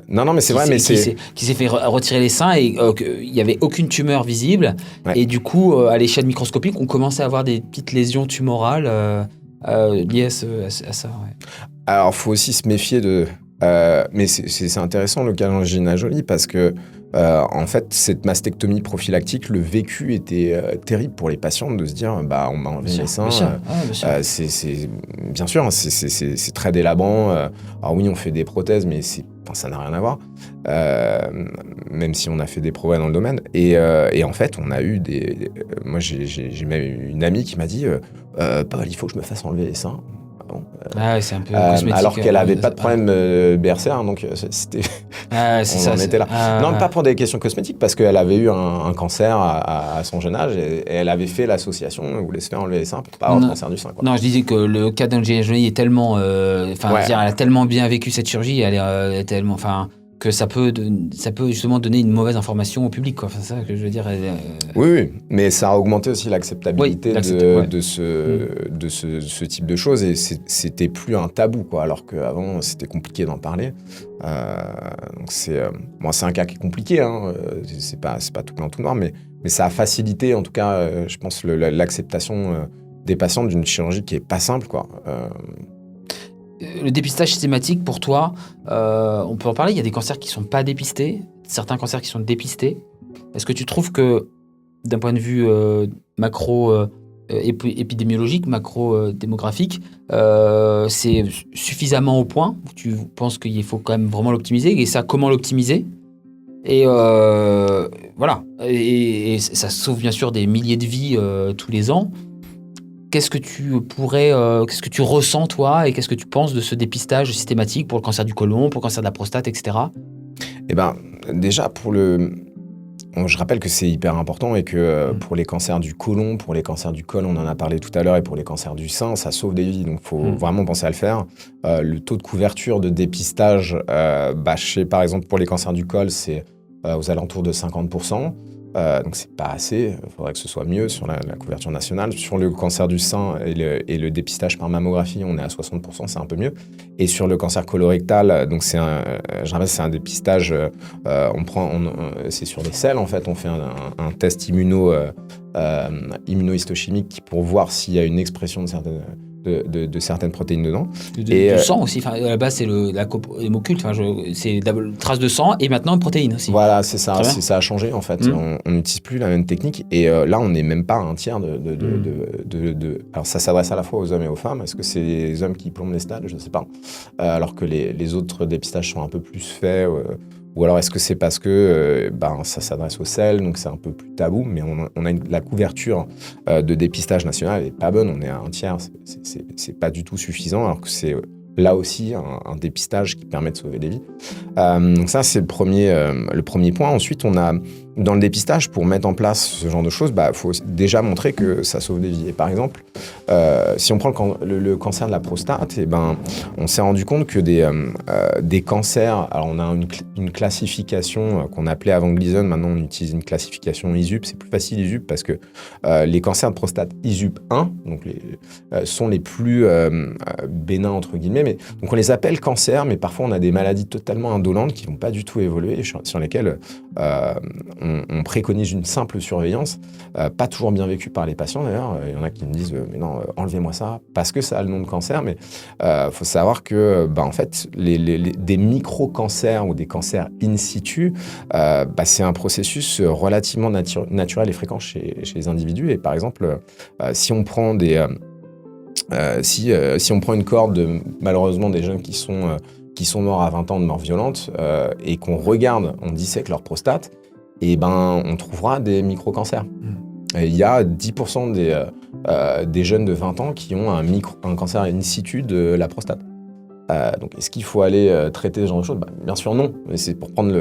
Non, mais c'est vrai, mais c'est... Qui s'est fait retirer les seins et il n'y avait aucune tumeur visible. Ouais. Et du coup, à l'échelle microscopique, on commençait à avoir des petites lésions tumorales liées à ça. Ouais. Alors, il faut aussi se méfier de... mais c'est intéressant le cas d'Angelina Jolie parce que, en fait, cette mastectomie prophylactique, le vécu était terrible pour les patients de se dire on m'a enlevé les seins. Bien sûr, c'est très délabrant. Alors oui, on fait des prothèses, mais ça n'a rien à voir. Même si on a fait des progrès dans le domaine. Et en fait, on a eu moi, j'ai même une amie qui m'a dit Paul, il faut que je me fasse enlever les seins. C'est un peu cosmétique. Alors qu'elle n'avait pas de problème BRCA, donc c'était. On en était là. Non, pas pour des questions cosmétiques, parce qu'elle avait eu un cancer à son jeune âge et elle avait fait l'association, elle voulait se faire enlever les seins pour pas avoir de cancer du sein. Quoi. Non, je disais que le cas d'Angelina Jolie est tellement. Elle a tellement bien vécu cette chirurgie, elle est tellement. Que ça peut justement donner une mauvaise information au public, quoi. C'est ça que je veux dire. Oui, mais ça a augmenté aussi l'acceptabilité de ce type de choses et c'était plus un tabou, quoi, alors qu'avant c'était compliqué d'en parler. Donc c'est un cas qui est compliqué, hein. C'est pas tout blanc tout noir, mais ça a facilité en tout cas, je pense, l'acceptation des patients d'une chirurgie qui est pas simple, quoi. Le dépistage systématique, pour toi, on peut en parler. Il y a des cancers qui ne sont pas dépistés, certains cancers qui sont dépistés. Est-ce que tu trouves que, d'un point de vue macro-épidémiologique, macro-démographique, c'est suffisamment au point? Tu penses qu'il faut quand même vraiment l'optimiser? Et ça, comment l'optimiser? Et voilà. Et ça sauve bien sûr des milliers de vies tous les ans. Qu'est-ce que tu ressens, toi, et qu'est-ce que tu penses de ce dépistage systématique pour le cancer du côlon, pour le cancer de la prostate, etc. Déjà, je rappelle que c'est hyper important et que pour les cancers du côlon, pour les cancers du col, on en a parlé tout à l'heure, et pour les cancers du sein, ça sauve des vies. Donc, il faut vraiment penser à le faire. Le taux de couverture de dépistage, par exemple, pour les cancers du col, c'est aux alentours de 50%. Donc c'est pas assez, il faudrait que ce soit mieux sur la couverture nationale. Sur le cancer du sein et le dépistage par mammographie, on est à 60%, c'est un peu mieux. Et sur le cancer colorectal, donc c'est un dépistage, c'est sur des selles en fait, on fait un test immunohistochimique pour voir s'il y a une expression de certaines protéines dedans. Du sang aussi, à la base c'est l'hémoculte, c'est la trace de sang et maintenant une protéine aussi. Voilà, c'est ça, ça a changé en fait. On n'utilise plus la même technique et là on n'est même pas un tiers Alors ça s'adresse à la fois aux hommes et aux femmes. Est-ce que c'est les hommes qui plombent les stades? Je ne sais pas. Alors que les autres dépistages sont un peu plus faits. Ou alors est-ce que c'est parce que ça s'adresse aux selles, donc c'est un peu plus tabou, mais on a la couverture de dépistage national n'est pas bonne, on est à un tiers, c'est pas du tout suffisant, alors que c'est là aussi un dépistage qui permet de sauver des vies. Donc ça, c'est le premier point. Ensuite, on a dans le dépistage, pour mettre en place ce genre de choses, faut déjà montrer que ça sauve des vies. Et par exemple, si on prend le cancer de la prostate, on s'est rendu compte que des cancers, alors on a une classification qu'on appelait avant Gleason, maintenant on utilise une classification ISUP, c'est plus facile ISUP parce que les cancers de prostate ISUP 1 donc sont les plus bénins entre guillemets, mais donc on les appelle cancers, mais parfois on a des maladies totalement indolentes qui vont pas du tout évoluer, sur lesquelles on préconise une simple surveillance, pas toujours bien vécue par les patients d'ailleurs. Il y en a qui me disent mais non, enlevez-moi ça parce que ça a le nom de cancer, mais faut savoir que en fait des micro-cancers ou des cancers in situ, c'est un processus relativement naturel et fréquent chez les individus. Et par exemple, si on prend si on prend une cohorte de malheureusement des jeunes qui sont morts à 20 ans de mort violente et qu'on regarde, on dissèque leur prostate, on trouvera des micro-cancers. Il y a 10% des jeunes de 20 ans qui ont un cancer in situ de la prostate. Donc, est-ce qu'il faut aller traiter ce genre de choses ? Bien sûr, non. Mais c'est pour prendre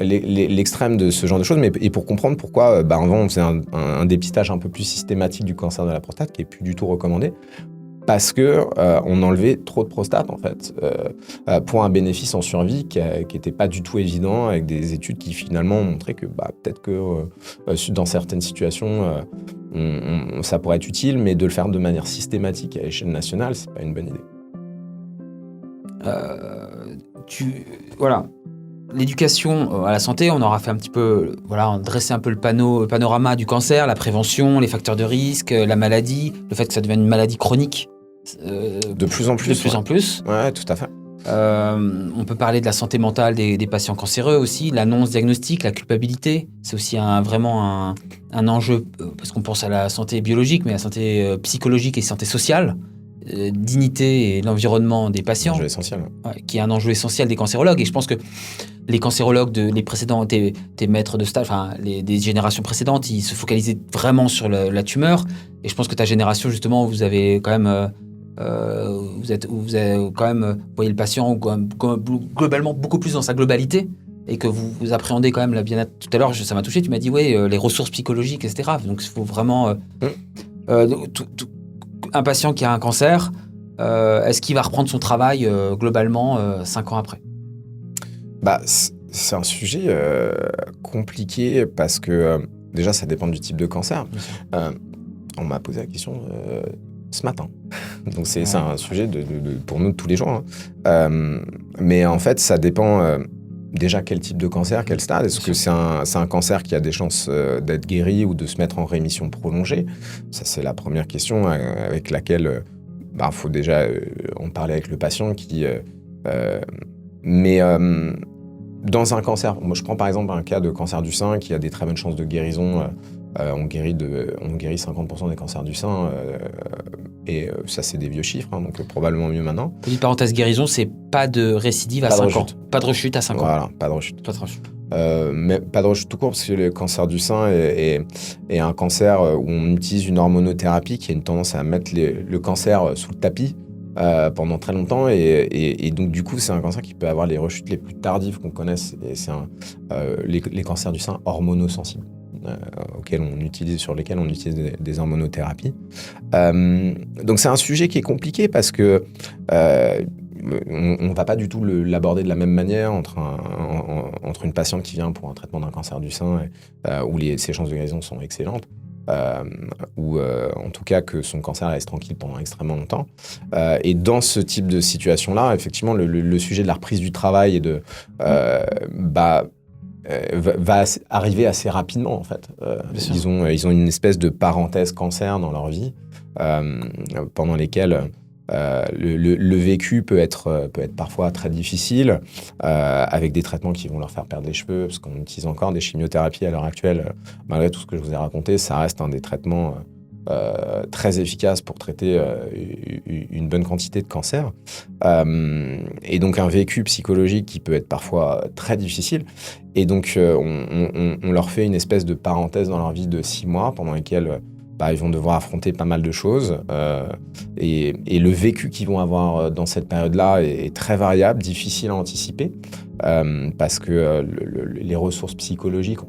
l'extrême de ce genre de choses, et pour comprendre pourquoi, avant, on faisait un dépistage un peu plus systématique du cancer de la prostate, qui n'est plus du tout recommandé, parce que on enlevait trop de prostate, en fait, pour un bénéfice en survie qui n'était pas du tout évident, avec des études qui finalement ont montré que peut-être que dans certaines situations, ça pourrait être utile, mais de le faire de manière systématique à l'échelle nationale, c'est pas une bonne idée. Voilà. L'éducation à la santé, on aura fait un petit peu, dressé un peu le panorama du cancer, la prévention, les facteurs de risque, la maladie, le fait que ça devienne une maladie chronique. De plus en plus. De plus en plus. Ouais, tout à fait. On peut parler de la santé mentale des patients cancéreux aussi, l'annonce diagnostique, la culpabilité. C'est aussi vraiment un enjeu, parce qu'on pense à la santé biologique, mais la santé psychologique et santé sociale. Dignité et l'environnement des patients, enjeu essentiel. Qui est un enjeu essentiel des cancérologues. Et je pense que les cancérologues, les précédents, tes maîtres de stage, des générations précédentes, ils se focalisaient vraiment sur la tumeur. Et je pense que ta génération, justement, vous avez quand même, vous voyez le patient globalement beaucoup plus dans sa globalité, et que vous appréhendez quand même la bien-être. Tout à l'heure, ça m'a touché. Tu m'as dit les ressources psychologiques, etc. Donc il faut vraiment un patient qui a un cancer, est-ce qu'il va reprendre son travail globalement 5 ans après ? C'est un sujet compliqué parce que déjà ça dépend du type de cancer. On m'a posé la question ce matin. Donc c'est un sujet pour nous de tous les jours. Mais en fait ça dépend déjà quel type de cancer, quel stade. Est-ce que c'est un cancer qui a des chances d'être guéri ou de se mettre en rémission prolongée ? Ça, c'est la première question avec laquelle faut déjà en parler avec le patient. Mais dans un cancer, moi je prends par exemple un cas de cancer du sein qui a des très bonnes chances de guérison. On guérit 50% des cancers du sein, et ça c'est des vieux chiffres, donc probablement mieux maintenant. Petite parenthèse, guérison, c'est pas de récidive à 5 ans. Pas de rechute à 5 ans. Voilà, pas de rechute. Mais pas de rechute tout court, parce que le cancer du sein est un cancer où on utilise une hormonothérapie qui a une tendance à mettre le cancer sous le tapis pendant très longtemps, et donc du coup c'est un cancer qui peut avoir les rechutes les plus tardives qu'on connaisse, et c'est les cancers du sein hormonosensibles. Sur lesquels on utilise des hormonothérapies. Donc c'est un sujet qui est compliqué parce que on va pas du tout l'aborder de la même manière entre une patiente qui vient pour un traitement d'un cancer du sein où ses chances de guérison sont excellentes, ou en tout cas que son cancer reste tranquille pendant extrêmement longtemps. Et dans ce type de situation-là, effectivement, le sujet de la reprise du travail et va arriver assez rapidement, en fait. Ils ont une espèce de parenthèse cancer dans leur vie, pendant lesquelles le vécu peut être parfois très difficile, avec des traitements qui vont leur faire perdre les cheveux, parce qu'on utilise encore des chimiothérapies à l'heure actuelle. Malgré tout ce que je vous ai raconté, ça reste un des traitements très efficace pour traiter une bonne quantité de cancer, et donc un vécu psychologique qui peut être parfois très difficile, et donc on leur fait une espèce de parenthèse dans leur vie de 6 mois pendant lesquels ils vont devoir affronter pas mal de choses. Et le vécu qu'ils vont avoir dans cette période-là est très variable, difficile à anticiper, parce que les ressources psychologiques,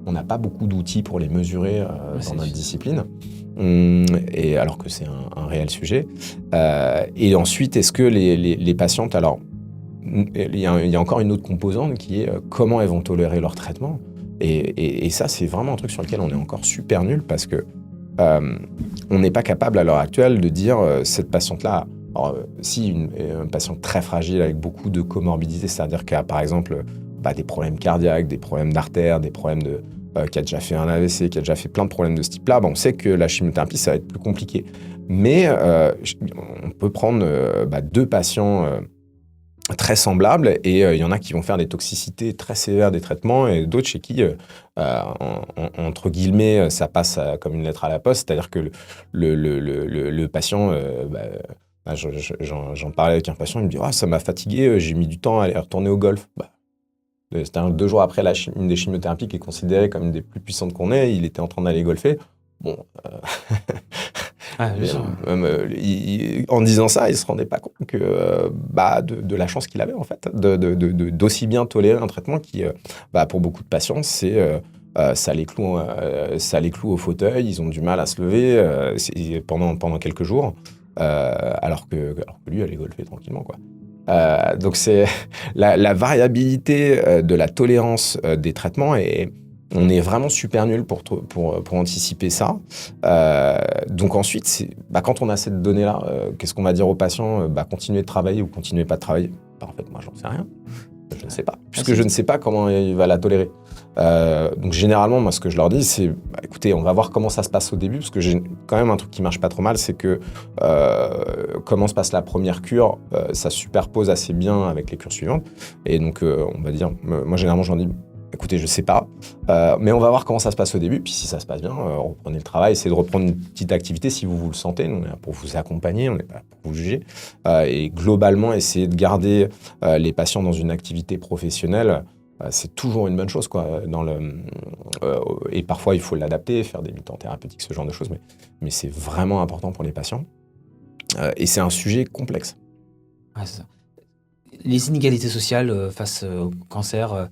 on n'a pas beaucoup d'outils pour les mesurer dans notre discipline. Et alors que c'est un réel sujet. Et ensuite, est-ce que les patientes... Alors, il y a encore une autre composante qui est comment elles vont tolérer leur traitement. Et ça, c'est vraiment un truc sur lequel on est encore super nul parce que on n'est pas capable à l'heure actuelle de dire cette patiente-là, si une patiente très fragile avec beaucoup de comorbidités, c'est-à-dire qu'elle a par exemple des problèmes cardiaques, des problèmes d'artères, des problèmes qui a déjà fait un AVC, qui a déjà fait plein de problèmes de ce type-là, on sait que la chimiothérapie, ça va être plus compliqué. Mais on peut prendre 2 patients très semblables et il y en a qui vont faire des toxicités très sévères des traitements et d'autres chez qui, entre guillemets, ça passe comme une lettre à la poste, c'est-à-dire que le patient... j'en parlais avec un patient, il me dit « ça m'a fatigué, j'ai mis du temps à aller retourner au golf ». C'est-à-dire 2 jours après une des chimiothérapies qui est considérée comme une des plus puissantes qu'on ait, il était en train d'aller golfer. En disant ça, il ne se rendait pas compte que, de la chance qu'il avait, en fait, d'aussi bien tolérer un traitement qui, pour beaucoup de patients, c'est ça les cloue au fauteuil, ils ont du mal à se lever pendant quelques jours, alors que lui allait golfer tranquillement, quoi. Donc c'est la variabilité de la tolérance des traitements et on est vraiment super nul pour anticiper ça. Donc ensuite, quand on a cette donnée-là, qu'est-ce qu'on va dire aux patients ? Continuez de travailler ou continuez pas de travailler. En fait, moi, j'en sais rien. Je ne sais pas, puisque je ne sais pas comment il va la tolérer. Donc généralement, moi, ce que je leur dis, c'est écoutez, on va voir comment ça se passe au début, parce que j'ai quand même un truc qui marche pas trop mal, c'est que comment se passe la première cure, ça superpose assez bien avec les cures suivantes. Et donc, on va dire, moi, généralement, je leur dis écoutez, je sais pas, mais on va voir comment ça se passe au début, puis si ça se passe bien, reprenez le travail, essayez de reprendre une petite activité si vous le sentez, nous on est là pour vous accompagner, on n'est pas là pour vous juger, et globalement, essayez de garder les patients dans une activité professionnelle, c'est toujours une bonne chose, quoi, et parfois il faut l'adapter, faire des mi-temps thérapeutiques, ce genre de choses, mais c'est vraiment important pour les patients, et c'est un sujet complexe. C'est ça. Les inégalités sociales face au cancer...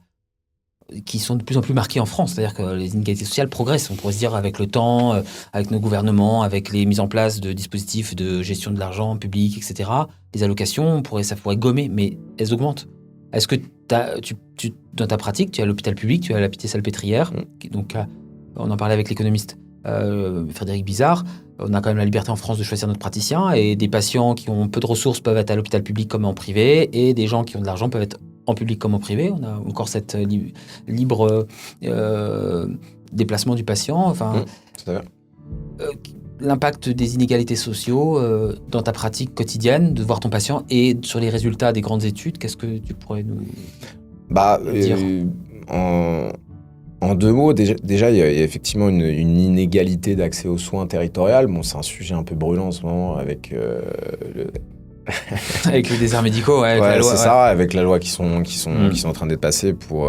qui sont de plus en plus marquées en France. C'est-à-dire que les inégalités sociales progressent, on pourrait se dire, avec le temps, avec nos gouvernements, avec les mises en place de dispositifs de gestion de l'argent public, etc. Les allocations, ça pourrait gommer, mais elles augmentent. Est-ce que dans ta pratique, tu es à l'hôpital public, tu es à la Pitié-Salpêtrière, donc on en parlait avec l'économiste Frédéric Bizard, on a quand même la liberté en France de choisir notre praticien, et des patients qui ont peu de ressources peuvent être à l'hôpital public comme en privé, et des gens qui ont de l'argent peuvent être en public comme en privé. On a encore cette libre déplacement du patient. L'impact des inégalités sociaux dans ta pratique quotidienne, de voir ton patient, et sur les résultats des grandes études, qu'est-ce que tu pourrais nous dire En 2 mots, déjà il y a effectivement une inégalité d'accès aux soins territorial. C'est un sujet un peu brûlant en ce moment avec avec les déserts médicaux, avec la loi, c'est ça, avec la loi qui sont en train d'être passées pour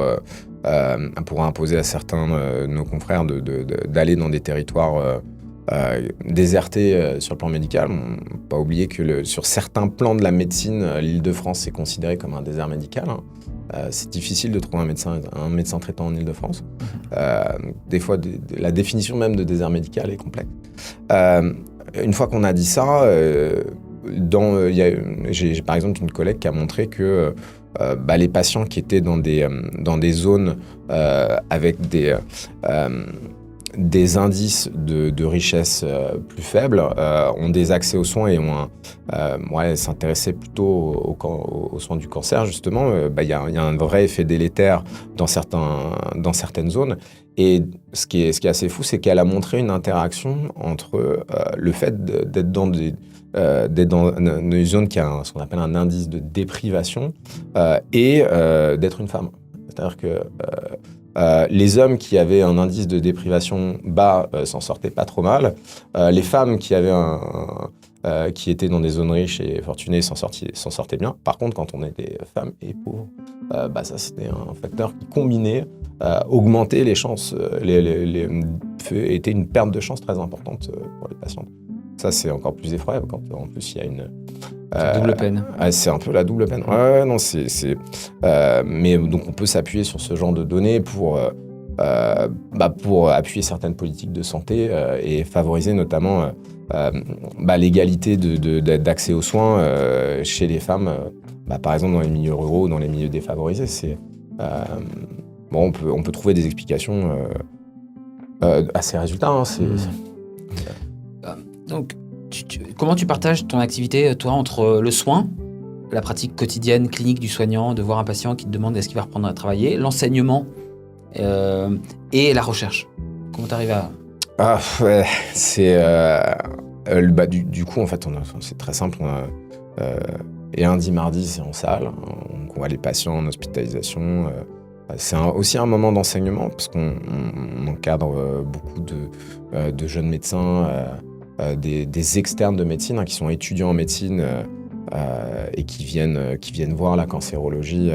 imposer à certains de nos confrères d'aller dans des territoires désertés sur le plan médical. On ne peut pas oublier que sur certains plans de la médecine, l'Île-de-France est considérée comme un désert médical. C'est difficile de trouver un médecin traitant en Île-de-France. Des fois, la définition même de désert médical est complexe. Une fois qu'on a dit ça, j'ai par exemple une collègue qui a montré que les patients qui étaient dans des zones avec des indices de richesse plus faibles ont des accès aux soins et s'intéressaient plutôt aux soins du cancer, justement. Il y a un vrai effet délétère dans certaines zones. Et ce qui est assez fou, c'est qu'elle a montré une interaction entre le fait d'être dans une zone qui a ce qu'on appelle un indice de déprivation et d'être une femme. C'est-à-dire que les hommes qui avaient un indice de déprivation bas s'en sortaient pas trop mal. Les femmes qui avaient qui étaient dans des zones riches et fortunées s'en sortaient bien. Par contre, quand on était femmes et pauvres, ça c'était un facteur qui combiné augmentait les chances, était une perte de chance très importante pour les patientes. Ça, c'est encore plus effroyable quand en plus il y a une double peine. C'est un peu la double peine. Ouais, non, mais donc on peut s'appuyer sur ce genre de données pour appuyer certaines politiques de santé et favoriser notamment l'égalité d'accès aux soins chez les femmes, par exemple dans les milieux ruraux, dans les milieux défavorisés. On peut trouver des explications à ces résultats. Donc, comment tu partages ton activité, toi, entre le soin, la pratique quotidienne, clinique du soignant, de voir un patient qui te demande est-ce qu'il va reprendre à travailler, l'enseignement et la recherche? Comment tu arrives à... Du coup, en fait, c'est très simple. Et lundi, mardi, c'est en salle. On voit les patients en hospitalisation. C'est aussi un moment d'enseignement parce qu'on encadre beaucoup de jeunes médecins, des externes de médecine qui sont étudiants en médecine et qui viennent voir la cancérologie,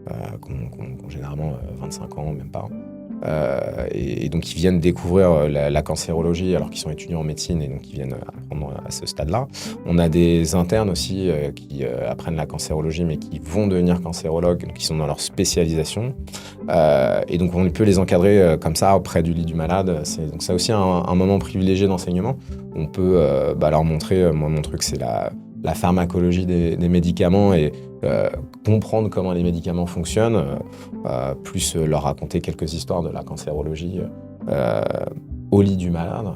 qui ont généralement 25 ans, même pas. Et donc, ils viennent découvrir la cancérologie alors qu'ils sont étudiants en médecine et donc ils viennent apprendre à ce stade-là. On a des internes aussi qui apprennent la cancérologie mais qui vont devenir cancérologues, donc qui sont dans leur spécialisation. Et donc, on peut les encadrer comme ça auprès du lit du malade. Donc, c'est aussi un moment privilégié d'enseignement. On peut leur montrer, moi, mon truc, c'est la pharmacologie des médicaments et comprendre comment les médicaments fonctionnent, plus leur raconter quelques histoires de la cancérologie au lit du malade.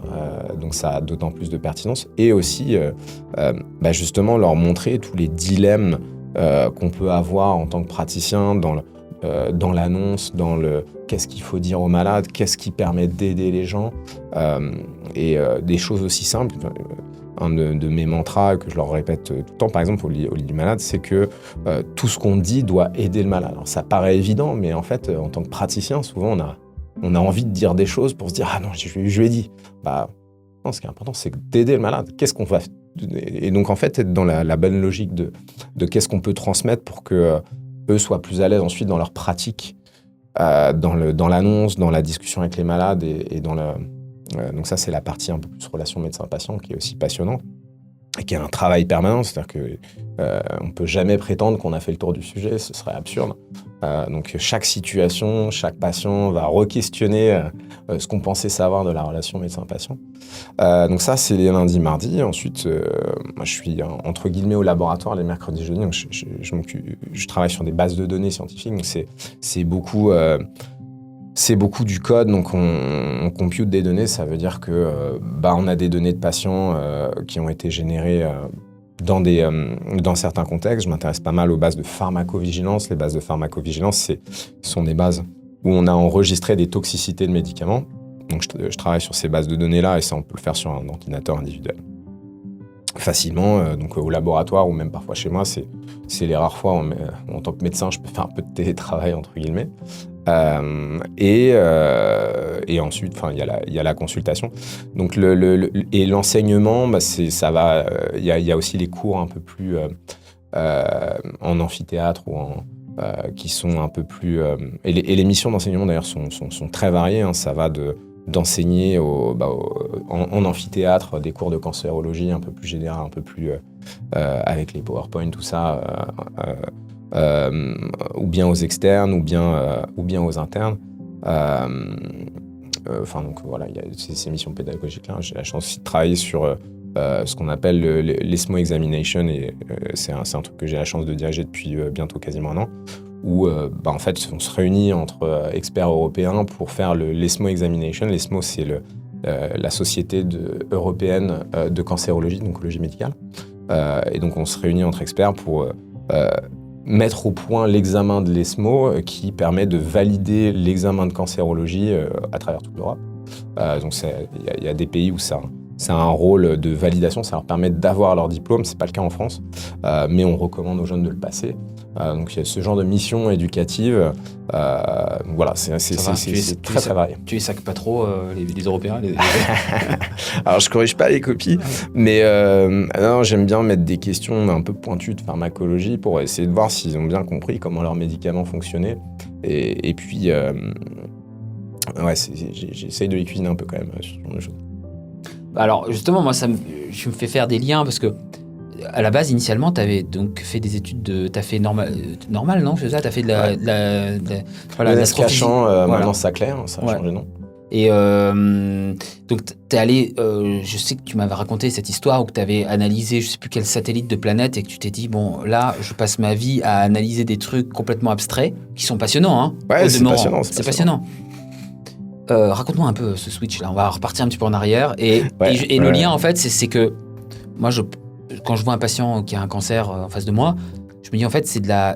Donc ça a d'autant plus de pertinence. Et aussi, justement, leur montrer tous les dilemmes qu'on peut avoir en tant que praticien dans l'annonce, dans le qu'est-ce qu'il faut dire aux malades, qu'est-ce qui permet d'aider les gens, et des choses aussi simples. Un de mes mantras que je leur répète tout le temps, par exemple au lit du malade, c'est que tout ce qu'on dit doit aider le malade. Alors ça paraît évident, mais en fait, en tant que praticien, souvent on a envie de dire des choses pour se dire « Ah non, je lui ai dit ». Non, ce qui est important, c'est d'aider le malade. Qu'est-ce qu'on va... Et donc en fait, être dans la bonne logique de qu'est-ce qu'on peut transmettre pour que eux soient plus à l'aise ensuite dans leur pratique, dans l'annonce, dans la discussion avec les malades et dans le... Donc ça, c'est la partie un peu plus relation médecin-patient qui est aussi passionnante et qui est un travail permanent. C'est-à-dire qu'on ne peut jamais prétendre qu'on a fait le tour du sujet, ce serait absurde. Donc chaque situation, chaque patient va re-questionner ce qu'on pensait savoir de la relation médecin-patient. Donc ça, c'est les lundis, mardis. Ensuite, moi, je suis entre guillemets au laboratoire les mercredis, jeudis. Donc je travaille sur des bases de données scientifiques. Donc c'est beaucoup... C'est beaucoup du code, donc on compute des données, ça veut dire que on a des données de patients qui ont été générées dans certains contextes. Je m'intéresse pas mal aux bases de pharmacovigilance. Les bases de pharmacovigilance, ce sont des bases où on a enregistré des toxicités de médicaments. Donc je travaille sur ces bases de données-là et ça, on peut le faire sur un ordinateur individuel. Facilement, donc au laboratoire ou même parfois chez moi, c'est les rares fois où en tant que médecin, je peux faire un peu de télétravail, entre guillemets. Et ensuite, il y a la consultation. Donc et l'enseignement, ça va. Il y a aussi les cours un peu plus en amphithéâtre ou qui sont un peu plus. Et les missions d'enseignement d'ailleurs sont très variées. Ça va d'enseigner en amphithéâtre des cours de cancérologie un peu plus général, un peu plus avec les PowerPoint, tout ça. Ou bien aux externes, ou bien aux internes. Donc voilà, il y a ces missions pédagogiques-là. J'ai la chance aussi de travailler sur ce qu'on appelle l'ESMO Examination, et c'est un truc que j'ai la chance de diriger depuis bientôt quasiment un an, où en fait, on se réunit entre experts européens pour faire l'ESMO Examination. L'ESMO, c'est la société européenne de cancérologie, d'oncologie médicale. Et donc, on se réunit entre experts pour mettre au point l'examen de l'ESMO qui permet de valider l'examen de cancérologie à travers toute l'Europe. Donc il y a des pays où ça un rôle de validation, ça leur permet d'avoir leur diplôme. C'est pas le cas en France, mais on recommande aux jeunes de le passer. Donc il y a ce genre de mission éducative. Voilà, c'est très varié. Tu les sacs pas trop les Européens Alors je corrige pas les copies, mais non, j'aime bien mettre des questions un peu pointues de pharmacologie pour essayer de voir s'ils ont bien compris comment leurs médicaments fonctionnaient. Et puis, ouais, j'essaye de les cuisiner un peu quand même sur ce genre de choses. Alors justement, moi, je me fais faire des liens parce que à la base, initialement, tu avais donc fait des études t'as fait normal, non? C'est ça, tu as fait de l'astrophysique. Maintenant, ça clair, ça a changé de nom. Et donc, tu es allé, je sais que tu m'avais raconté cette histoire où tu avais analysé, je sais plus quel satellite de planète, et que tu t'es dit, bon, là, je passe ma vie à analyser des trucs complètement abstraits, qui sont passionnants, hein. Ouais, c'est passionnant. C'est passionnant. Raconte-moi un peu ce switch-là, on va repartir un petit peu en arrière. Le lien, en fait, c'est que moi, quand je vois un patient qui a un cancer en face de moi, je me dis, en fait, c'est à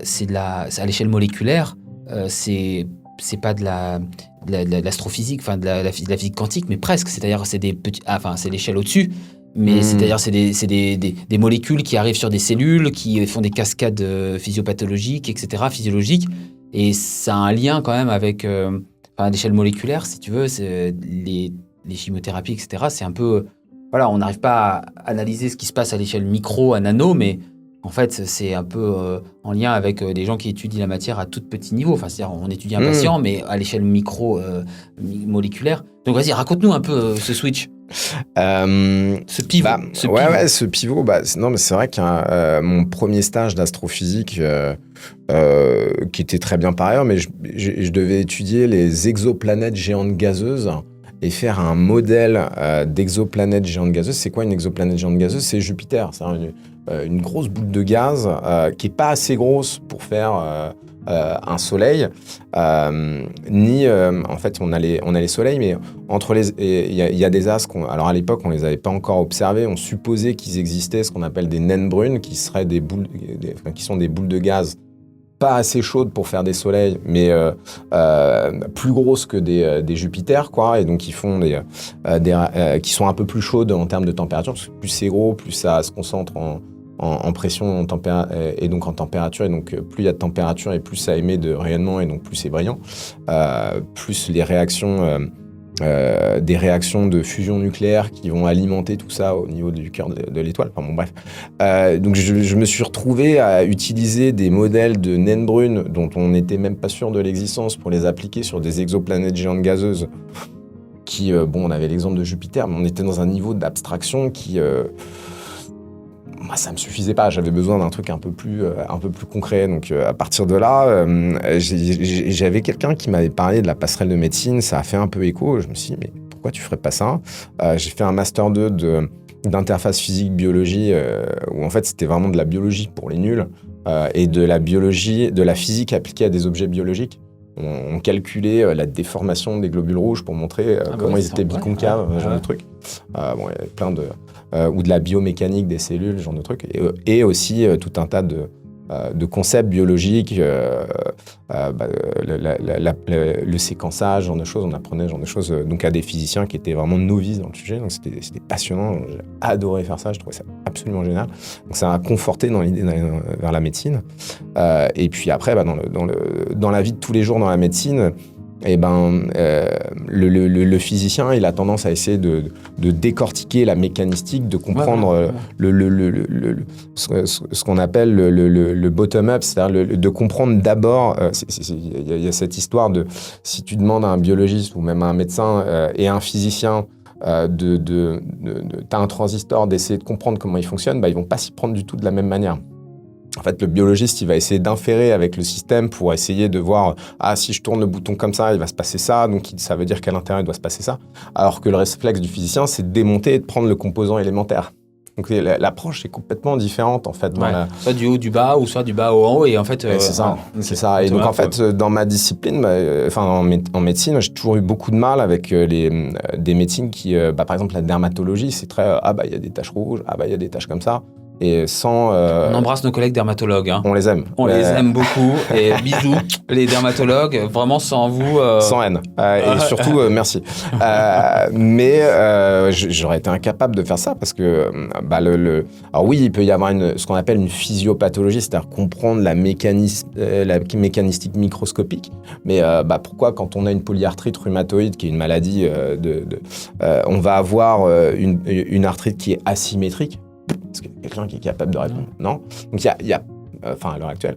l'échelle moléculaire, c'est pas de l'astrophysique, enfin de la physique quantique, mais presque. C'est-à-dire, c'est des petits, c'est l'échelle au-dessus, mais c'est-à-dire, c'est des molécules qui arrivent sur des cellules, qui font des cascades physiopathologiques, etc., physiologiques, et ça a un lien quand même avec, à l'échelle moléculaire, si tu veux, c'est les chimiothérapies, etc. C'est un peu, voilà, on n'arrive pas à analyser ce qui se passe à l'échelle micro, à nano, mais en fait, c'est un peu en lien avec des gens qui étudient la matière à tout petit niveau. Enfin, c'est-à-dire, on étudie un patient, mais à l'échelle moléculaire. Donc, vas-y, raconte-nous un peu ce switch. Ce pivot. Ce pivot. Non, mais c'est vrai que mon premier stage d'astrophysique, qui était très bien par ailleurs, mais je devais étudier les exoplanètes géantes gazeuses et faire un modèle d'exoplanète géante gazeuse. C'est quoi une exoplanète géante gazeuse? C'est Jupiter. C'est une grosse boule de gaz qui n'est pas assez grosse pour faire un soleil. En fait, on a les soleils, mais il y a des astres. Alors à l'époque, on ne les avait pas encore observés. On supposait qu'ils existaient, ce qu'on appelle des naines brunes, qui seraient qui sont des boules de gaz pas assez chaudes pour faire des soleils, mais plus grosses que des Jupiters, quoi, et donc qui font qui sont un peu plus chaudes en termes de température, parce que plus c'est gros, plus ça se concentre en pression et donc en température, et donc plus il y a de température et plus ça émet de rayonnement, et donc plus c'est brillant, plus les réactions des réactions de fusion nucléaire qui vont alimenter tout ça au niveau du cœur de l'étoile. Enfin bon, bref. Donc je me suis retrouvé à utiliser des modèles de naines brunes dont on n'était même pas sûr de l'existence pour les appliquer sur des exoplanètes géantes gazeuses qui, on avait l'exemple de Jupiter, mais on était dans un niveau d'abstraction qui... ça me suffisait pas, j'avais besoin d'un truc un peu plus concret. Donc à partir de là, j'avais quelqu'un qui m'avait parlé de la passerelle de médecine, ça a fait un peu écho. Je me suis dit, mais pourquoi tu ferais pas ça? J'ai fait un master 2 d'interface physique-biologie, où en fait c'était vraiment de la biologie pour les nuls, et de la physique appliquée à des objets biologiques. On calculait la déformation des globules rouges pour montrer comment ils étaient biconcaves, ce genre de truc. Il y avait plein de... ou de la biomécanique des cellules, ce genre de trucs. Et aussi tout un tas de concepts biologiques, le séquençage, ce genre de choses. On apprenait ce genre de choses donc à des physiciens qui étaient vraiment novices dans le sujet. Donc c'était passionnant. J'ai adoré faire ça. Je trouvais ça absolument génial. Donc ça m'a conforté dans l'idée d'aller vers la médecine. Et puis après, dans la vie de tous les jours dans la médecine, le physicien, il a tendance à essayer de décortiquer la mécanistique, de comprendre ce qu'on appelle le bottom-up, c'est-à-dire de comprendre d'abord. Il y a cette histoire de, si tu demandes à un biologiste ou même à un médecin et à un physicien t'as un transistor, d'essayer de comprendre comment il fonctionne, ils vont pas s'y prendre du tout de la même manière. En fait, le biologiste, il va essayer d'inférer avec le système pour essayer de voir, si je tourne le bouton comme ça, il va se passer ça, donc ça veut dire qu'à l'intérieur, il doit se passer ça. Alors que le réflexe du physicien, c'est de démonter et de prendre le composant élémentaire. Donc l'approche est complètement différente, en fait. Soit du haut, du bas, ou soit du bas au en haut, et en fait... c'est ça, c'est ça. Et donc, en fait, dans ma discipline, en médecine, j'ai toujours eu beaucoup de mal avec des médecines qui, par exemple, la dermatologie, c'est très, il y a des taches rouges, il y a des taches comme ça. et sans... On embrasse nos collègues dermatologues. Hein. On les aime. On les aime beaucoup. Et bisous, les dermatologues. Vraiment, sans vous... Sans haine. Et surtout, merci. Mais j'aurais été incapable de faire ça parce que... Alors oui, il peut y avoir ce qu'on appelle une physiopathologie, c'est-à-dire comprendre la mécanistique microscopique. Mais pourquoi, quand on a une polyarthrite rhumatoïde, qui est une maladie on va avoir une arthrite qui est asymétrique? Est-ce qu'il y a quelqu'un qui est capable de répondre? Non. Donc il y a à l'heure actuelle,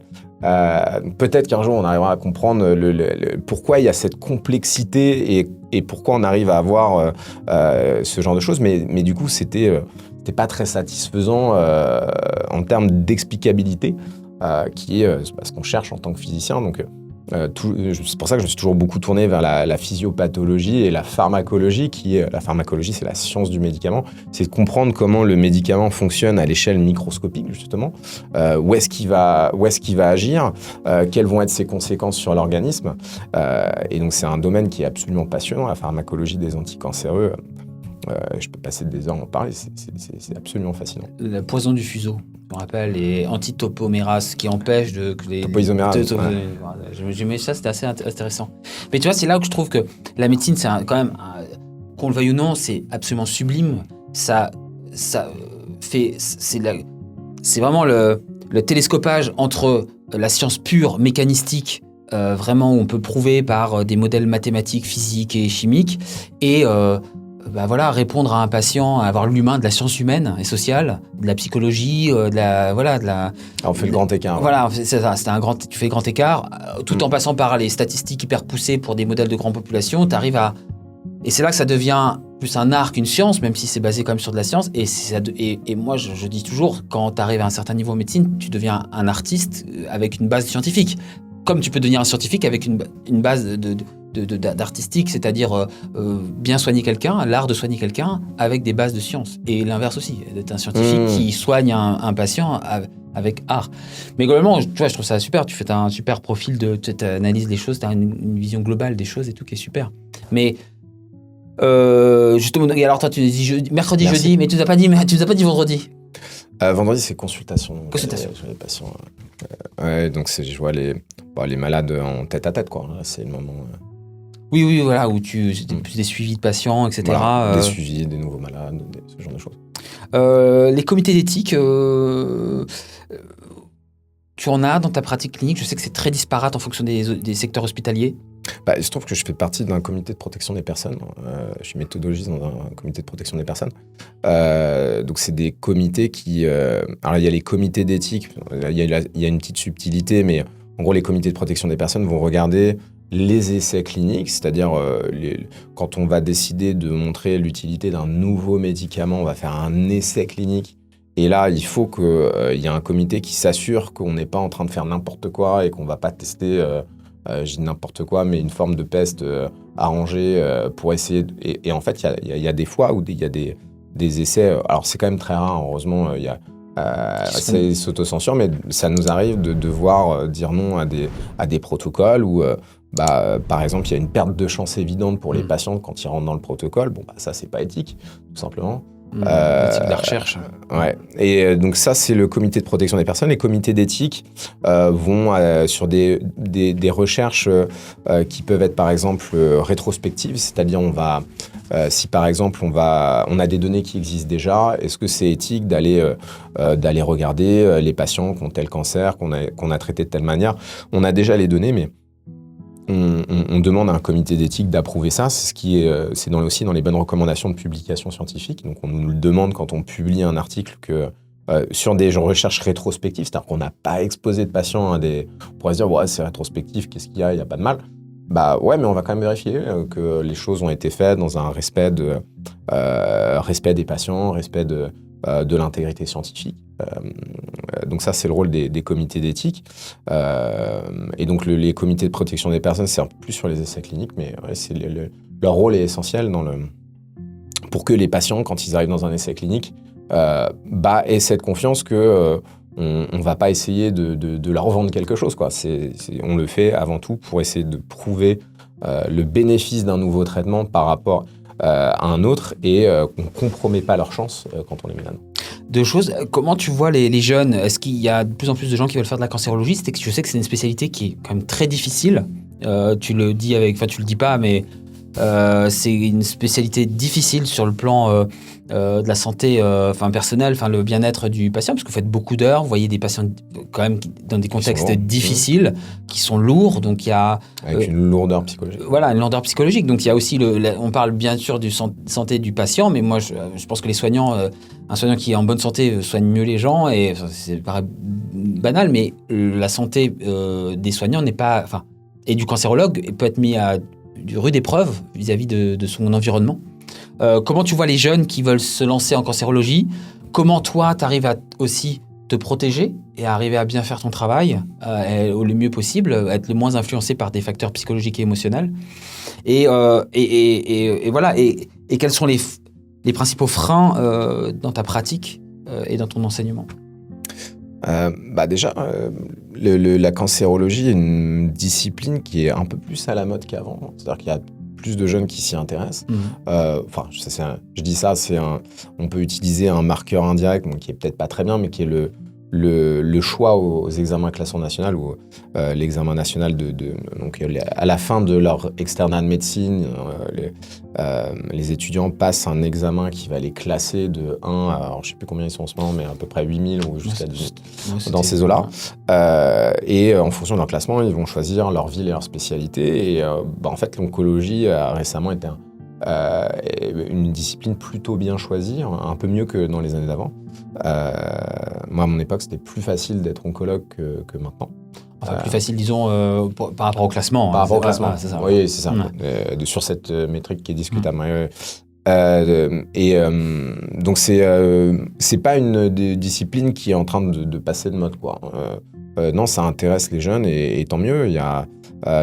peut-être qu'un jour on arrivera à comprendre pourquoi il y a cette complexité et pourquoi on arrive à avoir ce genre de choses. Mais du coup, c'était pas très satisfaisant en termes d'explicabilité, qui est ce qu'on cherche en tant que physicien. Donc c'est pour ça que je me suis toujours beaucoup tourné vers la physiopathologie et la pharmacologie, la pharmacologie, c'est la science du médicament, c'est de comprendre comment le médicament fonctionne à l'échelle microscopique, justement, où est-ce qu'il va agir, quelles vont être ses conséquences sur l'organisme. Et donc c'est un domaine qui est absolument passionnant, la pharmacologie des anticancéreux. Je peux passer des heures à en parler, c'est absolument fascinant. Le poison du fuseau, je me rappelle, les antitopomérase qui empêchent que les... Topoisomérase. Je mets ça, c'était assez intéressant. Mais tu vois, c'est là où je trouve que la médecine, c'est quand même, qu'on le veuille ou non, c'est absolument sublime. Ça fait... C'est vraiment le télescopage entre la science pure, mécanistique, vraiment où on peut prouver par des modèles mathématiques, physiques et chimiques, et... répondre à un patient, avoir l'humain, de la science humaine et sociale, de la psychologie, On fait le grand écart. Voilà, c'est ça, tu fais le grand écart, tout en passant par les statistiques hyper poussées pour des modèles de grande population, t'arrives à... Et c'est là que ça devient plus un art qu'une science, même si c'est basé quand même sur de la science. Et moi, je dis toujours, quand t'arrives à un certain niveau en médecine, tu deviens un artiste avec une base scientifique. Comme tu peux devenir un scientifique avec une base d'artistique, c'est-à-dire bien soigner quelqu'un, l'art de soigner quelqu'un avec des bases de science. Et l'inverse aussi, d'être un scientifique qui soigne un patient avec art. Mais globalement, tu vois, je trouve ça super. Tu fais un super profil, tu analyses les choses, tu as une vision globale des choses et tout qui est super. Mais justement, et alors toi, tu dis mercredi, merci. Jeudi, mais tu nous as pas dit vendredi. Vendredi, c'est consultation. Sur les patients. Donc je vois les malades en tête à tête, quoi. Là, c'est le moment. Oui, voilà, où plus des suivis de patients, etc. Voilà, des suivis, des nouveaux malades, ce genre de choses. Les comités d'éthique, tu en as dans ta pratique clinique? Je sais que c'est très disparate en fonction des secteurs hospitaliers. Il se trouve que je fais partie d'un comité de protection des personnes. Je suis méthodologiste dans un comité de protection des personnes. Donc, c'est des comités qui... alors, il y a les comités d'éthique. Il y a une petite subtilité, mais en gros, les comités de protection des personnes vont regarder les essais cliniques, c'est-à-dire quand on va décider de montrer l'utilité d'un nouveau médicament, on va faire un essai clinique. Et là, il faut qu'il y ait un comité qui s'assure qu'on n'est pas en train de faire n'importe quoi et qu'on ne va pas tester... je dis n'importe quoi, mais une forme de peste arrangée pour essayer... Et en fait, il y a des fois où il y a des essais... Alors, c'est quand même très rare, heureusement, c'est s'autocensure, mais ça nous arrive de devoir dire non à des protocoles où, par exemple, il y a une perte de chance évidente pour les patients quand ils rentrent dans le protocole. Ça, c'est pas éthique, tout simplement. L'éthique de la recherche. Ouais. Et donc ça, c'est le comité de protection des personnes. Les comités d'éthique vont sur des recherches qui peuvent être par exemple rétrospectives, c'est-à-dire on va, si par exemple on a des données qui existent déjà, est-ce que c'est éthique d'aller regarder les patients qui ont tel cancer, qu'on a traité de telle manière? On a déjà les données, mais on demande à un comité d'éthique d'approuver ça. C'est aussi dans les bonnes recommandations de publication scientifique. Donc, on nous le demande quand on publie un article que sur des recherches rétrospectives, c'est-à-dire qu'on n'a pas exposé de patients on pourrait se dire, ouais, c'est rétrospectif, qu'est-ce qu'il y a? Il n'y a pas de mal. Ouais, mais on va quand même vérifier que les choses ont été faites dans un respect des patients, respect de l'intégrité scientifique. Donc ça, c'est le rôle des comités d'éthique. Et donc les comités de protection des personnes, c'est un peu plus sur les essais cliniques, mais leur rôle est essentiel pour que les patients, quand ils arrivent dans un essai clinique, aient cette confiance que on va pas essayer de leur vendre quelque chose, quoi. On le fait avant tout pour essayer de prouver le bénéfice d'un nouveau traitement par rapport à un autre et qu'on ne compromet pas leur chance quand on les met là-dedans. Deux choses. Comment tu vois les jeunes? Est-ce qu'il y a de plus en plus de gens qui veulent faire de la cancérologie? Je sais que c'est une spécialité qui est quand même très difficile. Tu le dis tu le dis pas, mais c'est une spécialité difficile sur le plan de la santé personnelle, le bien-être du patient, parce que vous faites beaucoup d'heures, vous voyez des patients quand même dans des contextes difficiles, qui sont lourds, donc il y a... Avec une lourdeur psychologique. Voilà, une lourdeur psychologique. Donc il y a aussi, on parle bien sûr du santé du patient, mais moi je pense que les soignants, un soignant qui est en bonne santé soigne mieux les gens, et c'est paraît banal, mais la santé des soignants n'est pas... et du cancérologue peut être mis à rude épreuve vis-à-vis de son environnement. Comment tu vois les jeunes qui veulent se lancer en cancérologie? Comment toi, tu arrives à aussi te protéger et à arriver à bien faire ton travail le mieux possible, être le moins influencé par des facteurs psychologiques et émotionnels? Et voilà. Et quels sont les principaux freins dans ta pratique et dans ton enseignement? Déjà, la cancérologie est une discipline qui est un peu plus à la mode qu'avant. C'est-à-dire qu'il y a plus de jeunes qui s'y intéressent. Je dis ça, on peut utiliser un marqueur indirect, qui est peut-être pas très bien, mais qui est le choix aux examens classant national ou l'examen national donc à la fin de leur externat de médecine, les étudiants passent un examen qui va les classer de 1 à, alors je sais plus combien ils sont en ce moment, mais à peu près 8000 ou jusqu'à 10 000 dans ces eaux-là. Et en fonction de leur classement, ils vont choisir leur ville et leur spécialité. Et en fait, l'oncologie a récemment été une discipline plutôt bien choisie, un peu mieux que dans les années d'avant. Moi, à mon époque, c'était plus facile d'être oncologue que maintenant. Plus facile, disons, par rapport au classement. Par rapport au classement, c'est ça. Oui, c'est ça. Ouais. Sur cette métrique qui est discutable. Donc, c'est pas une discipline qui est en train de passer de mode, quoi. Non, ça intéresse les jeunes et tant mieux.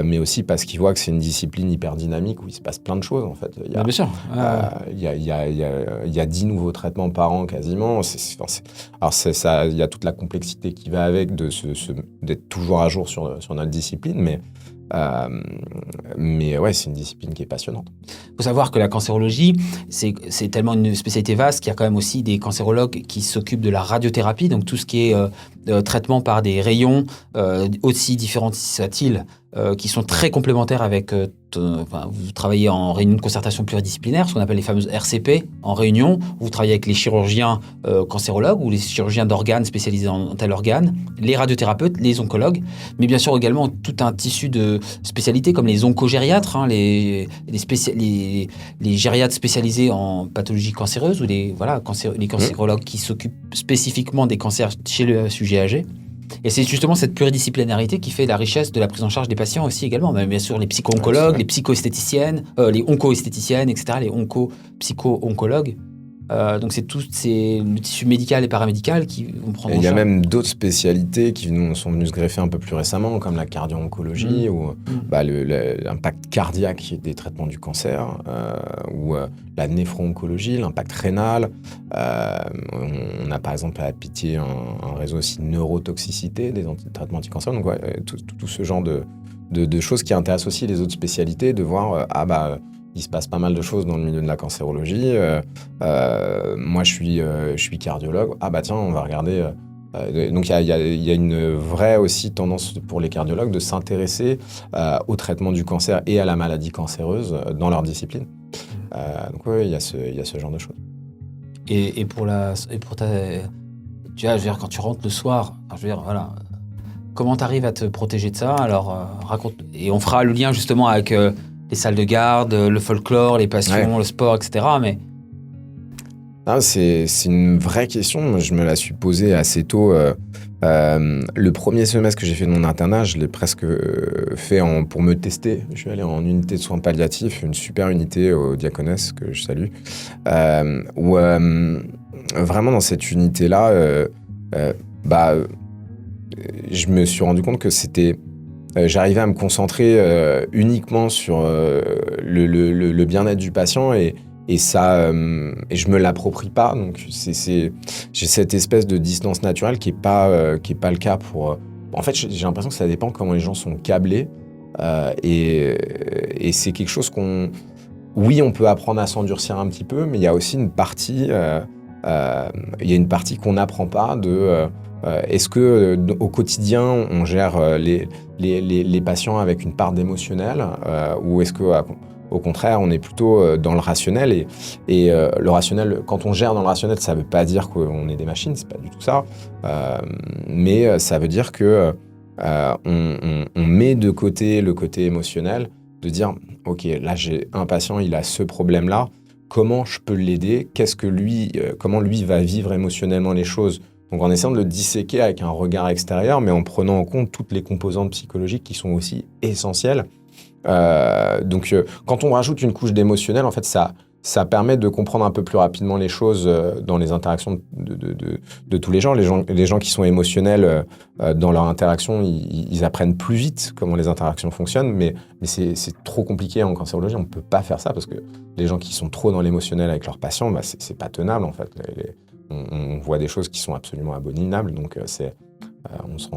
Mais aussi parce qu'ils voient que c'est une discipline hyper dynamique où il se passe plein de choses, en fait. Bien sûr. Il y a 10 nouveaux traitements par an quasiment. Il y a toute la complexité qui va avec d'être toujours à jour sur notre discipline, mais ouais, c'est une discipline qui est passionnante. Il faut savoir que la cancérologie, c'est tellement une spécialité vaste qu'il y a quand même aussi des cancérologues qui s'occupent de la radiothérapie, donc tout ce qui est traitement par des rayons, aussi différents soient-ils, qui sont très complémentaires avec... vous travaillez en réunion de concertation pluridisciplinaire, ce qu'on appelle les fameuses RCP, en réunion. Vous travaillez avec les chirurgiens cancérologues ou les chirurgiens d'organes spécialisés en tel organe, les radiothérapeutes, les oncologues, mais bien sûr également tout un tissu de spécialités comme les oncogériatres, les gériatres spécialisés en pathologie cancéreuse ou les cancérologues qui s'occupent spécifiquement des cancers chez le sujet âgé. Et c'est justement cette pluridisciplinarité qui fait la richesse de la prise en charge des patients aussi également. Mais bien sûr, les psycho-oncologues, les psycho-esthéticiennes, les onco-esthéticiennes, etc., les onco-psycho-oncologues. Donc c'est le tissu médical et paramédical qui vont prendre en charge. Il y a même d'autres spécialités qui sont venues se greffer un peu plus récemment, comme la cardio-oncologie ou l'impact cardiaque des traitements du cancer, ou la néphro-oncologie, l'impact rénal. On a par exemple à Pitié un réseau aussi de neurotoxicité des traitements anti-cancer. Donc tout ce genre de choses qui intéressent aussi les autres spécialités, de voir il se passe pas mal de choses dans le milieu de la cancérologie. Moi, je suis cardiologue. Tiens, on va regarder. Donc, il y a une vraie aussi tendance pour les cardiologues de s'intéresser au traitement du cancer et à la maladie cancéreuse dans leur discipline. Donc, oui, il y a ce genre de choses. Et pour ta... Tu vois, je veux dire, quand tu rentres le soir, voilà... Comment tu arrives à te protéger de ça? Alors, raconte. Et on fera le lien justement avec... les salles de garde, le folklore, les passions, le sport, etc. Mais... C'est une vraie question. Moi, je me la suis posée assez tôt. Le premier semestre que j'ai fait de mon internat, je l'ai presque fait pour me tester. Je suis allé en unité de soins palliatifs, une super unité au Diaconesse que je salue. Où vraiment dans cette unité-là, je me suis rendu compte que c'était... J'arrivais à me concentrer uniquement sur le bien-être du patient et ça, et je me l'approprie pas. Donc j'ai cette espèce de distance naturelle qui est pas le cas pour. En fait, j'ai l'impression que ça dépend comment les gens sont câblés et c'est quelque chose oui, on peut apprendre à s'endurcir un petit peu, mais il y a aussi une partie il y a une partie qu'on n'apprend pas de est-ce que au quotidien on gère les patients avec une part d'émotionnel ou est-ce que au contraire on est plutôt dans le rationnel et le rationnel, quand on gère dans le rationnel, ça veut pas dire qu'on est des machines, c'est pas du tout ça, mais ça veut dire que on met de côté le côté émotionnel, de dire ok, là j'ai un patient, il a ce problème là, comment je peux l'aider, comment lui va vivre émotionnellement les choses. Donc en essayant de le disséquer avec un regard extérieur, mais en prenant en compte toutes les composantes psychologiques qui sont aussi essentielles. Donc quand on rajoute une couche d'émotionnel, en fait ça permet de comprendre un peu plus rapidement les choses dans les interactions de tous les gens. Les gens qui sont émotionnels dans leur interaction, ils apprennent plus vite comment les interactions fonctionnent, mais c'est trop compliqué en cancérologie, on ne peut pas faire ça parce que les gens qui sont trop dans l'émotionnel avec leurs patients, c'est pas tenable en fait. On voit des choses qui sont absolument abominables, donc on se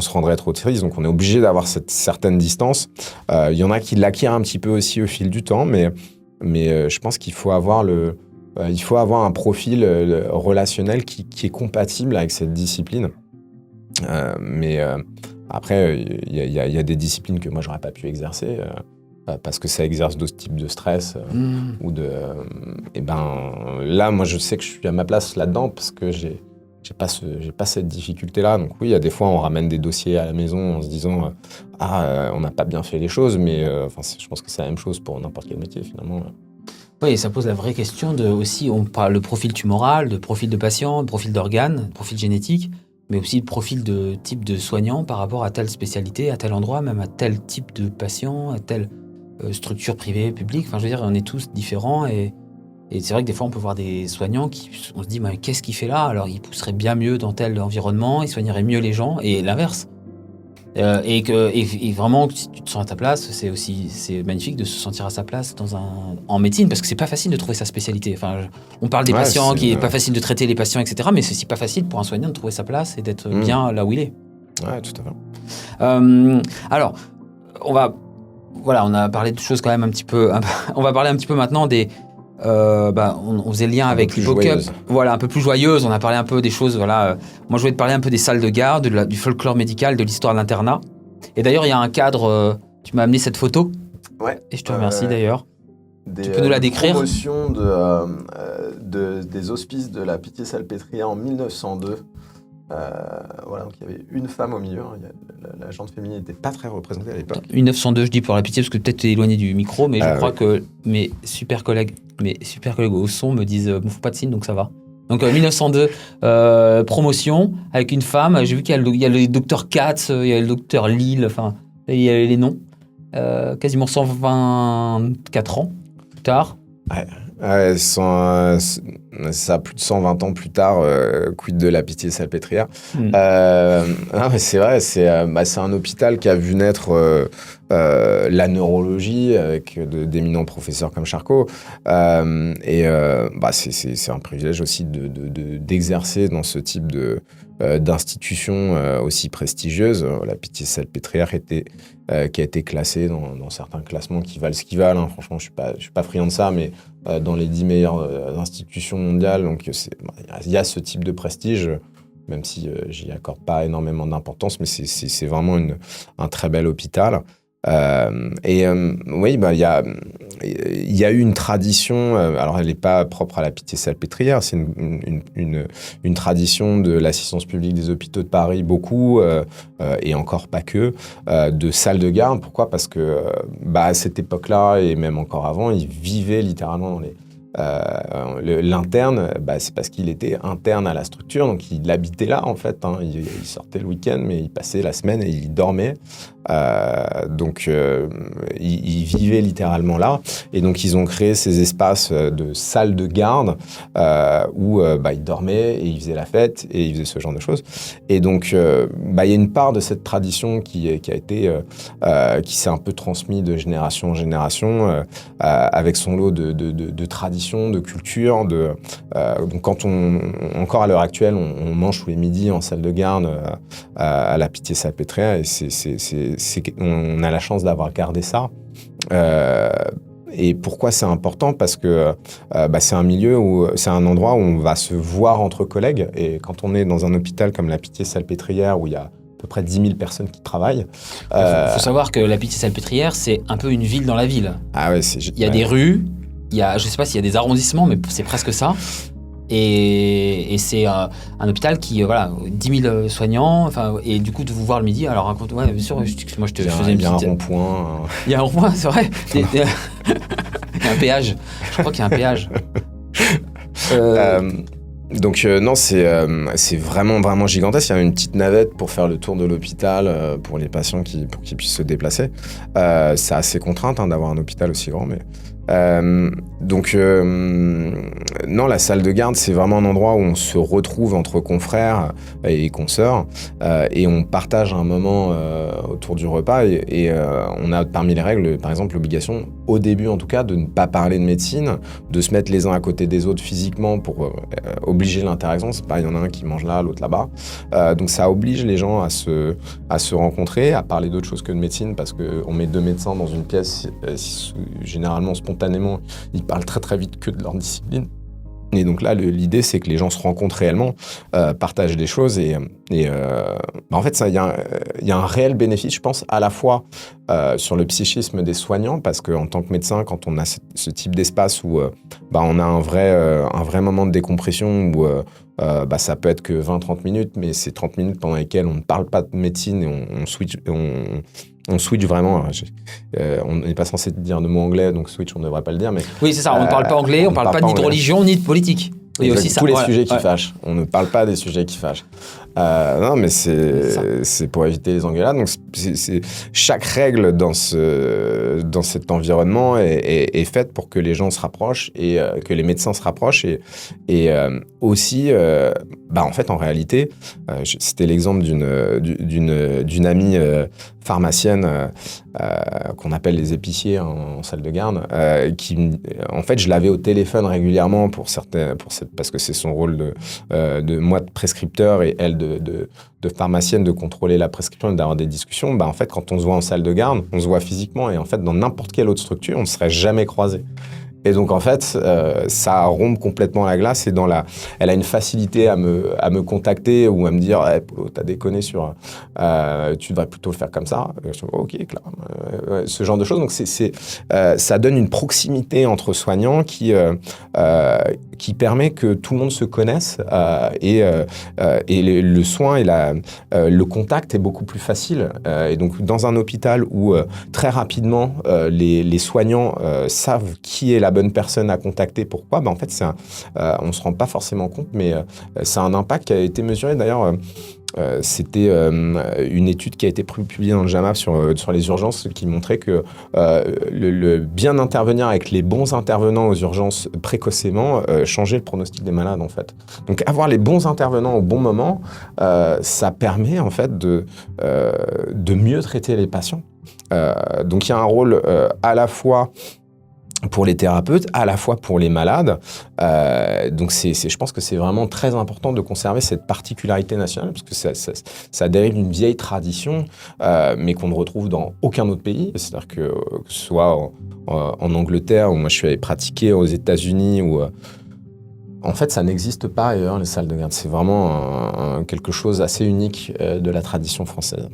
rendrait trop triste, donc on est obligé d'avoir cette certaine distance. Il y en a qui l'acquièrent un petit peu aussi au fil du temps, mais je pense qu'il faut avoir un profil relationnel qui est compatible avec cette discipline. Après, il y a des disciplines que moi j'aurais pas pu exercer. Parce que ça exerce d'autres types de stress là moi je sais que je suis à ma place là-dedans parce que j'ai pas cette difficulté-là. Donc oui, il y a des fois on ramène des dossiers à la maison en se disant on n'a pas bien fait les choses, mais je pense que c'est la même chose pour n'importe quel métier finalement. Oui, et ça pose la vraie question aussi, on parle le profil tumoral, de profil de patient, de profil d'organe, de profil génétique, mais aussi le profil de type de soignant par rapport à telle spécialité, à tel endroit, même à tel type de patient, à telle structure privée, publique. Enfin, je veux dire, on est tous différents et c'est vrai que des fois, on peut voir des soignants on se dit, mais qu'est-ce qu'il fait là? Alors, il pousserait bien mieux dans tel environnement, il soignerait mieux les gens, et l'inverse. Et vraiment, si tu te sens à ta place, c'est magnifique de se sentir à sa place en médecine, parce que c'est pas facile de trouver sa spécialité. Enfin, on parle des patients, qui est pas facile de traiter les patients, etc. Mais c'est aussi pas facile pour un soignant de trouver sa place et d'être bien là où il est. Ouais, tout à fait. Alors, on a parlé de choses quand même un petit peu. On va parler un petit peu maintenant des. On faisait le lien avec l'Hippocup, voilà, un peu plus joyeuse. On a parlé un peu des choses, voilà. Moi, je voulais te parler un peu des salles de garde, du folklore médical, de l'histoire de l'internat. Et d'ailleurs, il y a un cadre. Tu m'as amené cette photo. Ouais. Et je te remercie d'ailleurs. Tu peux nous la décrire? Promotion des hospices de la Pitié-Salpêtrière en 1902. Voilà, donc il y avait une femme au milieu. La gente féminine n'était pas très représentée à l'époque. 1902, je dis pour la pitié, parce que peut-être tu es éloigné du micro, mais je crois que mes super collègues au son me disent ne font pas de signe, donc ça va. Donc 1902, promotion avec une femme. J'ai vu qu'il y a le docteur Katz, il y a le docteur Lille, enfin, il y a les noms. Quasiment 124 ans plus tard. Ouais, ça, plus de 120 ans plus tard, quid de la Pitié-Salpêtrière. Mais c'est vrai, c'est un hôpital qui a vu naître la neurologie avec d'éminents professeurs comme Charcot. C'est un privilège aussi d'exercer dans ce type d'institution aussi prestigieuse. La Pitié-Salpêtrière qui a été classée dans certains classements qui valent ce qu'ils valent. Franchement, je suis pas friand de ça, mais dans les 10 meilleures institutions mondiales. Donc, il y a ce type de prestige, même si j'y accorde pas énormément d'importance, mais c'est vraiment un très bel hôpital. Oui, il y a eu une tradition, alors elle n'est pas propre à la Pitié-Salpêtrière, c'est une tradition de l'assistance publique des hôpitaux de Paris, beaucoup, et encore pas que, de salles de garde. Pourquoi ? Parce que à cette époque-là, et même encore avant, ils vivaient littéralement dans l'interne, c'est parce qu'il était interne à la structure, donc il habitait là en fait, il sortait le week-end, mais il passait la semaine et il dormait. Il vivait littéralement là, et donc ils ont créé ces espaces de salles de garde où il dormait et il faisait la fête et il faisait ce genre de choses. Et donc il y a une part de cette tradition qui s'est un peu transmise de génération en génération, avec son lot de traditions, de culture. Donc quand encore à l'heure actuelle, on mange tous les midis en salle de garde à la Pitié-Salpêtrière, et on a la chance d'avoir gardé ça. Et pourquoi c'est important? Parce que c'est un milieu c'est un endroit où on va se voir entre collègues. Et quand on est dans un hôpital comme la Pitié-Salpêtrière, où il y a à peu près 10 000 personnes qui travaillent. Il faut savoir que la Pitié-Salpêtrière, c'est un peu une ville dans la ville. Ah ouais, il y a des rues, je ne sais pas s'il y a des arrondissements, mais c'est presque ça. Et c'est un hôpital qui, 10 000 soignants, et du coup, de vous voir le midi, alors raconte, bien sûr, moi je te faisais une petite... Il y a un rond-point. Il y a un rond-point, c'est vrai. Il y a un péage. Je crois qu'il y a un péage. Donc non, c'est vraiment, vraiment gigantesque. Il y a une petite navette pour faire le tour de l'hôpital pour les patients pour qu'ils puissent se déplacer. C'est assez contraint d'avoir un hôpital aussi grand, mais... non, la salle de garde, c'est vraiment un endroit où on se retrouve entre confrères et consoeurs et on partage un moment autour du repas et on a parmi les règles, par exemple, l'obligation, au début en tout cas, de ne pas parler de médecine, de se mettre les uns à côté des autres physiquement pour obliger l'interaction. C'est pas, il y en a un qui mange là, l'autre là-bas. Donc ça oblige les gens à se rencontrer, à parler d'autre chose que de médecine parce qu'on met 2 médecins dans une pièce, généralement spontanément, ils parlent très très vite que de leur discipline. Et donc là, l'idée, c'est que les gens se rencontrent réellement, partagent des choses en fait, il y a un réel bénéfice, je pense, à la fois sur le psychisme des soignants, parce qu'en tant que médecin, quand on a ce type d'espace où on a un vrai moment de décompression où ça peut être que 20-30 minutes, mais c'est 30 minutes pendant lesquelles on ne parle pas de médecine et on switch vraiment. On n'est pas censé dire de mots anglais, donc switch, on ne devrait pas le dire. Mais, oui, c'est ça, on ne parle pas anglais, on ne parle pas ni de religion, ni de politique. Oui, aussi tous les sujets qui fâchent. On ne parle pas des sujets qui fâchent. Non, mais c'est pour éviter les engueulades. Donc, chaque règle dans cet environnement est faite pour que les gens se rapprochent et que les médecins se rapprochent. Et aussi, en fait, en réalité, c'était l'exemple d'une amie pharmacienne qu'on appelle les épiciers en salle de garde, qui, en fait, je l'avais au téléphone régulièrement parce que c'est son rôle de moi de prescripteur et elle de pharmacienne de contrôler la prescription et d'avoir des discussions. En fait, quand on se voit en salle de garde, on se voit physiquement et en fait, dans n'importe quelle autre structure, on ne serait jamais croisés. Et donc, en fait, ça rompt complètement la glace et elle a une facilité à me contacter ou à me dire hey, « Polo, t'as déconné sur... tu devrais plutôt le faire comme ça. » Je dis « Ok, clair. » Ce genre de choses. Donc, ça donne une proximité entre soignants qui permet que tout le monde se connaisse et le soin et le contact est beaucoup plus facile. Et donc, dans un hôpital où très rapidement, les soignants savent qui est la bonne personne à contacter, pourquoi, en fait, on ne se rend pas forcément compte, mais c'est un impact qui a été mesuré. D'ailleurs, c'était une étude qui a été publiée dans le JAMA sur les urgences qui montrait que le bien intervenir avec les bons intervenants aux urgences précocement changeait le pronostic des malades, en fait. Donc, avoir les bons intervenants au bon moment, ça permet, en fait, de mieux traiter les patients. Donc, il y a un rôle à la fois pour les thérapeutes, à la fois pour les malades. Donc, je pense que c'est vraiment très important de conserver cette particularité nationale, parce que ça dérive d'une vieille tradition, mais qu'on ne retrouve dans aucun autre pays. C'est-à-dire que ce soit en Angleterre, où moi je suis allé pratiquer, aux États-Unis, où en fait, ça n'existe pas ailleurs, les salles de garde. C'est vraiment quelque chose d'assez unique de la tradition française.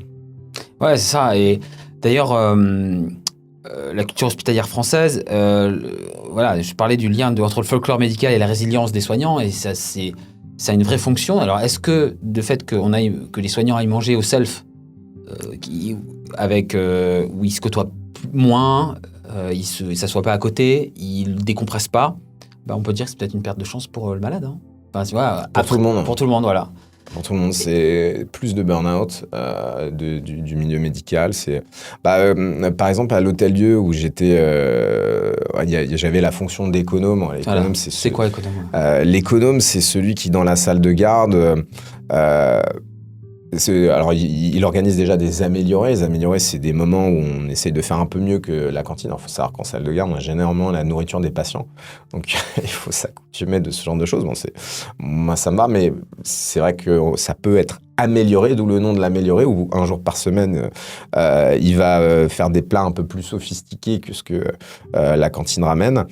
Ouais, c'est ça. Et d'ailleurs... la culture hospitalière française, je parlais du lien entre le folklore médical et la résilience des soignants, et ça a une vraie fonction. Alors, est-ce que le fait que les soignants aillent manger au self, où ils se côtoient moins, ils ne s'assoient pas à côté, ils ne décompressent pas, on peut dire que c'est peut-être une perte de chance pour le malade. Hein. Pour tout le monde. Pour tout le monde, voilà. Pour tout le monde, c'est plus de burn-out du milieu médical. Par exemple, à l'Hôtel-Dieu où j'étais, j'avais la fonction d'économe. L'économe, c'est quoi l'économe ? L'économe, c'est celui qui, dans la salle de garde, alors, il organise déjà des améliorés. Les améliorés, c'est des moments où on essaye de faire un peu mieux que la cantine. Alors, il faut savoir qu'en salle de garde, on a généralement la nourriture des patients. Donc, il faut s'accoutumer de ce genre de choses. Moi, ça me va, mais c'est vrai que ça peut être améliorer, d'où le nom de l'améliorer, où un jour par semaine, il va faire des plats un peu plus sophistiqués que ce que la cantine ramène.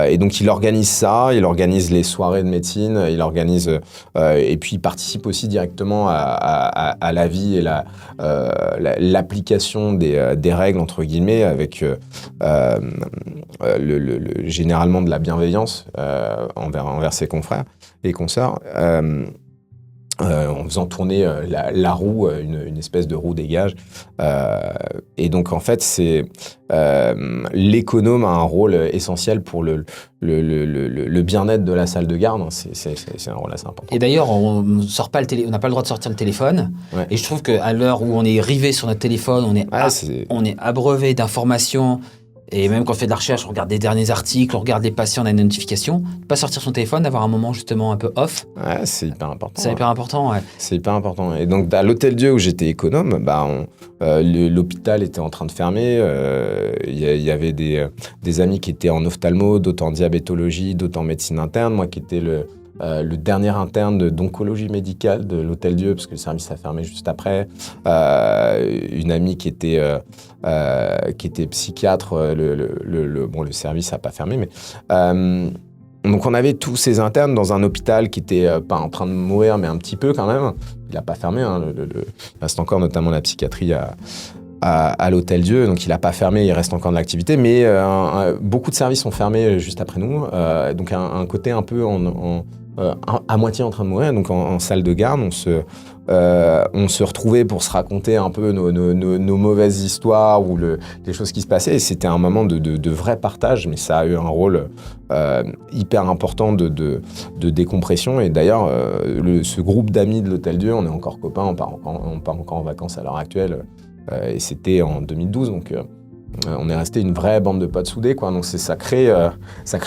Et donc, il organise ça, il organise les soirées de médecine, il organise... et puis, il participe aussi directement à la vie et l'application des règles, entre guillemets, avec généralement de la bienveillance envers ses confrères et consoeurs. En faisant tourner la roue, une espèce de roue des gages. Et donc, en fait, l'économe a un rôle essentiel pour le bien-être de la salle de garde. C'est un rôle assez important. Et d'ailleurs, on n'a pas le droit de sortir le téléphone. Ouais. Et je trouve qu'à l'heure où on est rivé sur notre téléphone, on est abreuvé d'informations. Et même quand on fait de la recherche, on regarde des derniers articles, on regarde les patients, on a une notification. Pas sortir son téléphone, d'avoir un moment justement un peu off. Ouais, c'est hyper important. C'est hyper important, ouais. C'est hyper important. Et donc, à l'Hôtel-Dieu où j'étais économe, l'hôpital était en train de fermer. Il y avait des amis qui étaient en ophtalmo, d'autres en diabétologie, d'autres en médecine interne. Moi qui étais le dernier interne d'oncologie médicale de l'Hôtel-Dieu, parce que le service a fermé juste après. Une amie qui était psychiatre, le service n'a pas fermé, mais... donc on avait tous ces internes dans un hôpital qui était pas en train de mourir, mais un petit peu quand même. Il n'a pas fermé, hein, il reste encore notamment la psychiatrie à l'Hôtel-Dieu, donc il n'a pas fermé, il reste encore de l'activité, mais beaucoup de services sont fermés juste après nous, donc un côté un peu à moitié en train de mourir, donc en salle de garde, on se retrouvait pour se raconter un peu nos mauvaises histoires ou les choses qui se passaient, et c'était un moment de vrai partage, mais ça a eu un rôle hyper important de décompression. Et d'ailleurs, ce groupe d'amis de l'Hôtel-Dieu, on est encore copains, on part encore en vacances à l'heure actuelle, et c'était en 2012, donc on est resté une vraie bande de potes soudés, quoi. Donc ça crée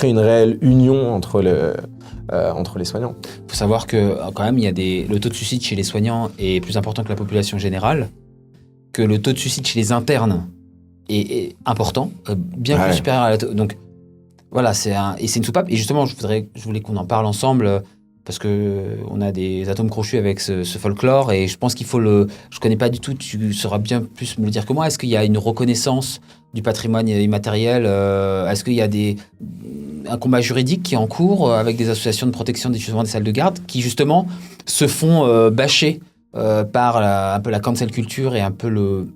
une réelle union entre les soignants. Il faut savoir que quand même, le taux de suicide chez les soignants est plus important que la population générale, que le taux de suicide chez les internes est important, bien plus supérieur à donc voilà, c'est une soupape. Et justement, je voulais qu'on en parle ensemble, parce que on a des atomes crochus avec ce folklore, et je pense qu'il faut je connais pas du tout, tu sauras bien plus me le dire que moi. Est-ce qu'il y a une reconnaissance du patrimoine immatériel? Est-ce qu'il y a un combat juridique qui est en cours avec des associations de protection des salles de garde qui justement se font bâcher par un peu la cancel culture et un peu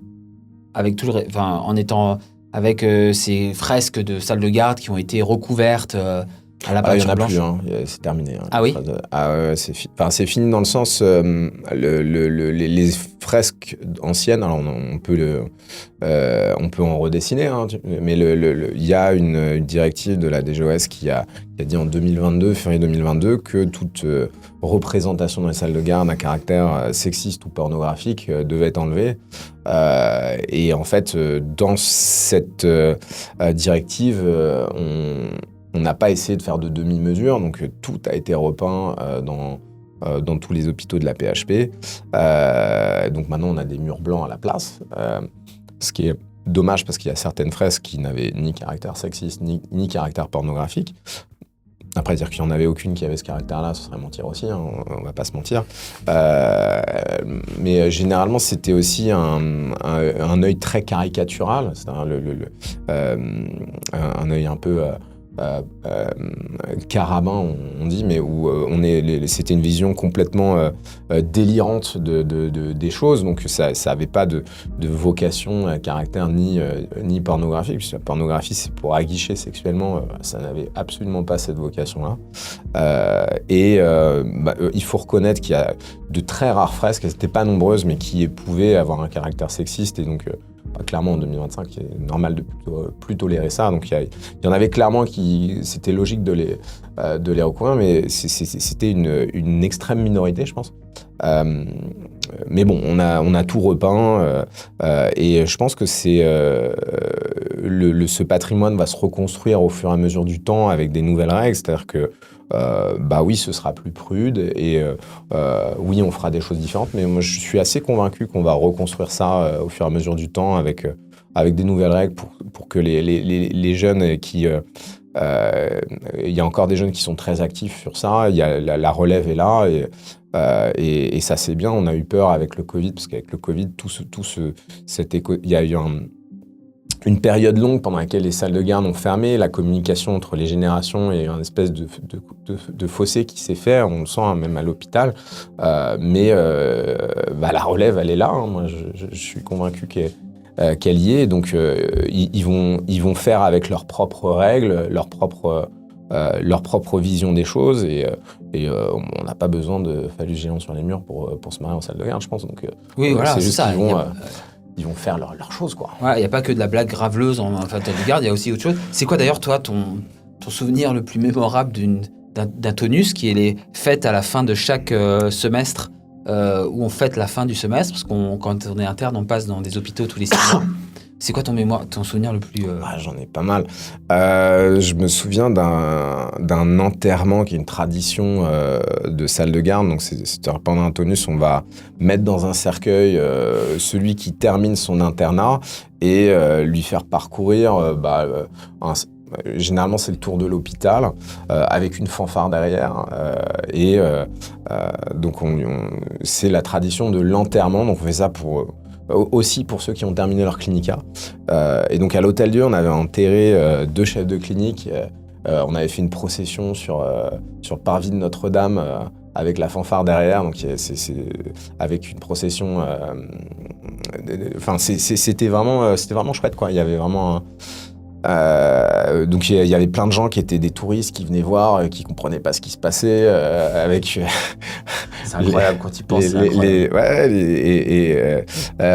en étant avec ces fresques de salles de garde qui ont été recouvertes à la peinture blanche. Il n'y en a plus, c'est terminé. Ah oui. C'est fini dans le sens, les fresques anciennes, alors on peut en redessiner, hein, mais il y a une directive de la DGOS qui a dit en février 2022, que toute représentation dans les salles de garde à caractère sexiste ou pornographique devait être enlevée. Et en fait, dans cette directive, on n'a pas essayé de faire de demi-mesure, donc tout a été repeint dans tous les hôpitaux de la PHP. Donc maintenant, on a des murs blancs à la place, ce qui est dommage parce qu'il y a certaines fresques qui n'avaient ni caractère sexiste, ni caractère pornographique. Après, dire qu'il n'y en avait aucune qui avait ce caractère-là, ce serait mentir aussi, hein, on va pas se mentir. Mais généralement, c'était aussi un œil très caricatural, c'est-à-dire un œil un peu... carabin, on dit, mais où c'était une vision complètement délirante des choses, donc ça avait pas de vocation à caractère ni pornographique, puisque la pornographie c'est pour aguicher sexuellement, ça n'avait absolument pas cette vocation-là. Il faut reconnaître qu'il y a de très rares fresques, elles n'étaient pas nombreuses, mais qui pouvaient avoir un caractère sexiste, et donc clairement en 2025, c'est normal de plus tolérer ça. Donc il y en avait clairement qui c'était logique de les recouvrir, mais c'était une extrême minorité, je pense. Mais bon, on a tout repeint, et je pense que ce patrimoine va se reconstruire au fur et à mesure du temps avec des nouvelles règles, c'est-à-dire que oui, ce sera plus prude, et oui, on fera des choses différentes, mais moi je suis assez convaincu qu'on va reconstruire ça au fur et à mesure du temps avec des nouvelles règles pour que les jeunes qui Il y a encore des jeunes qui sont très actifs sur ça. Il y a la relève est là et ça c'est bien. On a eu peur avec le Covid parce qu'avec le Covid, il y a eu une période longue pendant laquelle les salles de garde ont fermé, la communication entre les générations et une espèce de fossé qui s'est fait, on le sent hein, même à l'hôpital. Mais la relève, elle est là. Hein. Moi, je suis convaincu qu'elle y est. Donc, ils vont faire avec leurs propres règles, leur propre vision des choses. Et on n'a pas besoin de phallus géants sur les murs pour se marier en salle de garde, je pense. Donc, oui, voilà, c'est juste ça. Ils vont faire leur chose, quoi. Ouais, il n'y a pas que de la blague graveleuse en salle de garde, il y a aussi autre chose. C'est quoi d'ailleurs, toi, ton souvenir le plus mémorable d'un tonus qui est les fêtes à la fin de chaque semestre où on fête la fin du semestre, parce quand on est interne, on passe dans des hôpitaux tous les 6 mois. C'est quoi ton souvenir le plus... J'en ai pas mal. Je me souviens d'un enterrement qui est une tradition de salle de garde. Donc, pendant un tonus, on va mettre dans un cercueil celui qui termine son internat et lui faire parcourir... généralement, c'est le tour de l'hôpital avec une fanfare derrière. Donc, c'est la tradition de l'enterrement. Donc, on fait ça aussi pour ceux qui ont terminé leur clinica. Et donc à l'Hôtel-Dieu, on avait enterré 2 chefs de clinique. On avait fait une procession sur le parvis de Notre-Dame avec la fanfare derrière. Donc c'est avec une procession. C'était vraiment chouette, quoi. Il y avait vraiment. Donc il y avait plein de gens qui étaient des touristes qui venaient voir, qui comprenaient pas ce qui se passait avec. C'est incroyable quand ils pensent.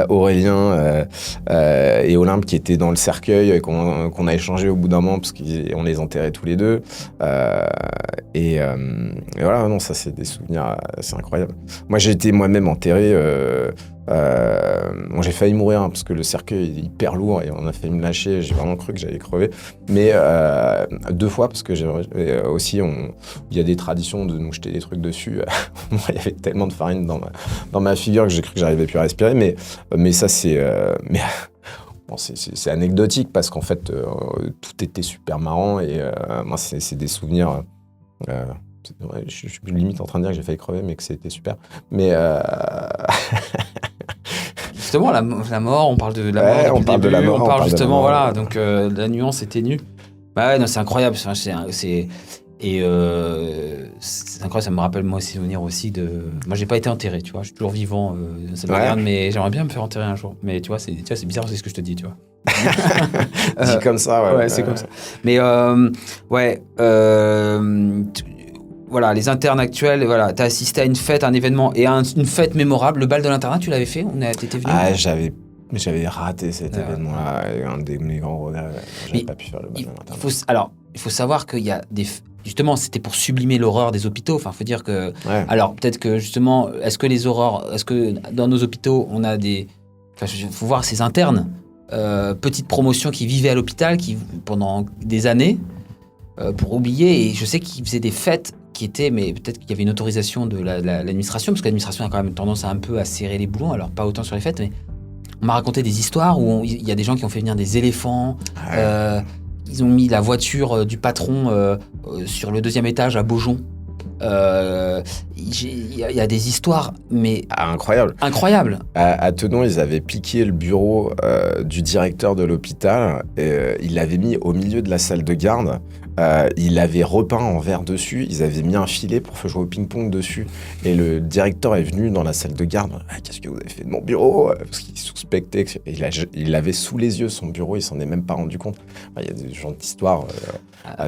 Aurélien et Olympe qui étaient dans le cercueil qu'on a échangé au bout d'un moment parce qu'on les enterrait tous les deux. Et voilà, non, ça c'est des souvenirs, c'est incroyable. Moi j'ai été moi-même enterré. J'ai failli mourir parce que le cercueil est hyper lourd et on a failli me lâcher. J'ai vraiment cru que j'allais crever. Mais 2 fois parce que aussi il y a des traditions de nous jeter des trucs dessus. Il y avait tellement de farine dans ma figure que j'ai cru que j'arrivais plus à respirer. Mais ça c'est bon, c'est anecdotique parce qu'en fait tout était super marrant et moi c'est des souvenirs. Je suis limite en train de dire que j'ai failli crever mais que c'était super. Mais justement, la mort, on parle de la mort. On parle de la mort. On parle justement, voilà. Donc, la nuance est ténue. Ouais, non, c'est incroyable. C'est incroyable. Ça me rappelle, moi, ces souvenirs aussi de. Moi, j'ai pas été enterré, tu vois. Je suis toujours vivant. Ça me regarde, mais j'aimerais bien me faire enterrer un jour. Mais tu vois, c'est bizarre, c'est ce que je te dis, tu vois. Dit comme ça, ouais. Ouais, c'est comme ça. Mais, voilà, les internes actuels, voilà, t'as assisté à une fête, un événement et une fête mémorable. Le bal de l'internat, tu l'avais fait? T'étais venu? J'avais raté cet événement-là. Un de mes grands regrets. J'avais pas pu faire le bal de l'internat. Il faut savoir qu'il y a justement, c'était pour sublimer l'horreur des hôpitaux. Enfin, faut dire que. Ouais. Alors, peut-être que justement, est-ce que dans nos hôpitaux, on a des. Enfin, faut voir ces internes, petites promotions qui vivaient à l'hôpital, qui pendant des années, pour oublier. Et je sais qu'ils faisaient des fêtes qui étaient, mais peut-être qu'il y avait une autorisation de l'administration, parce que l'administration a quand même tendance un peu à serrer les boulons, alors pas autant sur les fêtes, mais on m'a raconté des histoires où il y a des gens qui ont fait venir des éléphants, ils ont mis la voiture du patron sur le 2e étage à Beaujon. Il y a des histoires, mais incroyables. À Tenon, ils avaient piqué le bureau du directeur de l'hôpital. Ils l'avaient mis au milieu de la salle de garde. Ils l'avaient repeint en vert dessus. Ils avaient mis un filet pour faire jouer au ping-pong dessus. Et le directeur est venu dans la salle de garde. Qu'est-ce que vous avez fait de mon bureau? Parce qu'il suspectait. Il avait sous les yeux son bureau. Il s'en est même pas rendu compte. Il y a des genres d'histoires.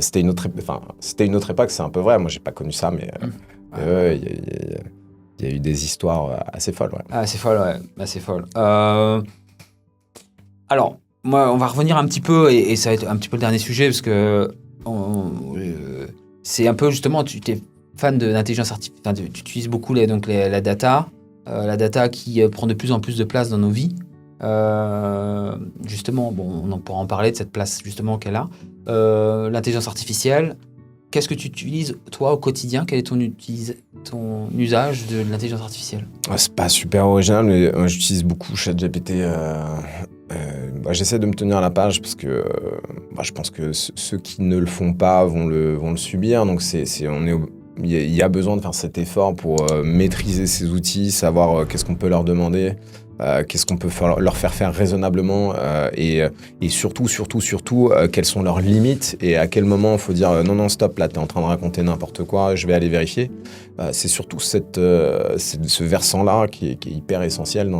C'était une autre époque. C'est un peu vrai. Moi, j'ai pas connu ça, mais il y a eu des histoires assez folles. Ouais. Assez folles. Alors, moi, on va revenir un petit peu, et ça va être un petit peu le dernier sujet, parce que c'est un peu justement, tu es fan d'intelligence artificielle, enfin, tu utilises beaucoup la data qui prend de plus en plus de place dans nos vies. Justement, on en pourra en parler de cette place justement qu'elle a. L'intelligence artificielle, qu'est-ce que tu utilises toi au quotidien? Quel est ton usage de l'intelligence artificielle? C'est pas super original, mais j'utilise beaucoup ChatGPT. J'essaie de me tenir à la page parce que je pense que ceux qui ne le font pas vont le subir. Donc il y a besoin de faire cet effort pour maîtriser ces outils, savoir qu'est-ce qu'on peut leur demander, qu'est-ce qu'on peut leur faire raisonnablement et surtout, quelles sont leurs limites et à quel moment il faut dire non, stop, là, t'es en train de raconter n'importe quoi, je vais aller vérifier. C'est surtout ce versant-là qui est hyper essentiel,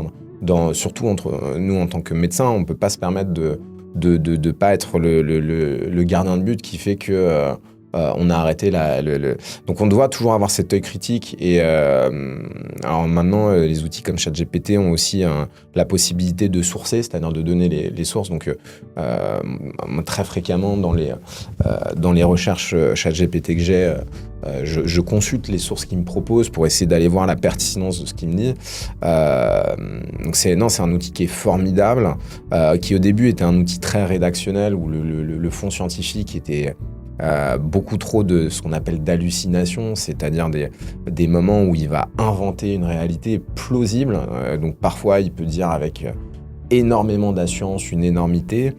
surtout entre nous en tant que médecins. On ne peut pas se permettre de pas être le gardien de but qui fait que on a arrêté Donc on doit toujours avoir cet œil critique et alors maintenant les outils comme ChatGPT ont aussi la possibilité de sourcer, c'est-à-dire de donner les sources. Donc très fréquemment dans les recherches ChatGPT que j'ai, je consulte les sources qu'il me propose pour essayer d'aller voir la pertinence de ce qu'il me dit. Donc c'est un outil qui est formidable, qui au début était un outil très rédactionnel où le fond scientifique était beaucoup trop de ce qu'on appelle d'hallucination, c'est-à-dire des moments où il va inventer une réalité plausible. Donc parfois, il peut dire avec énormément d'assurance une énormité.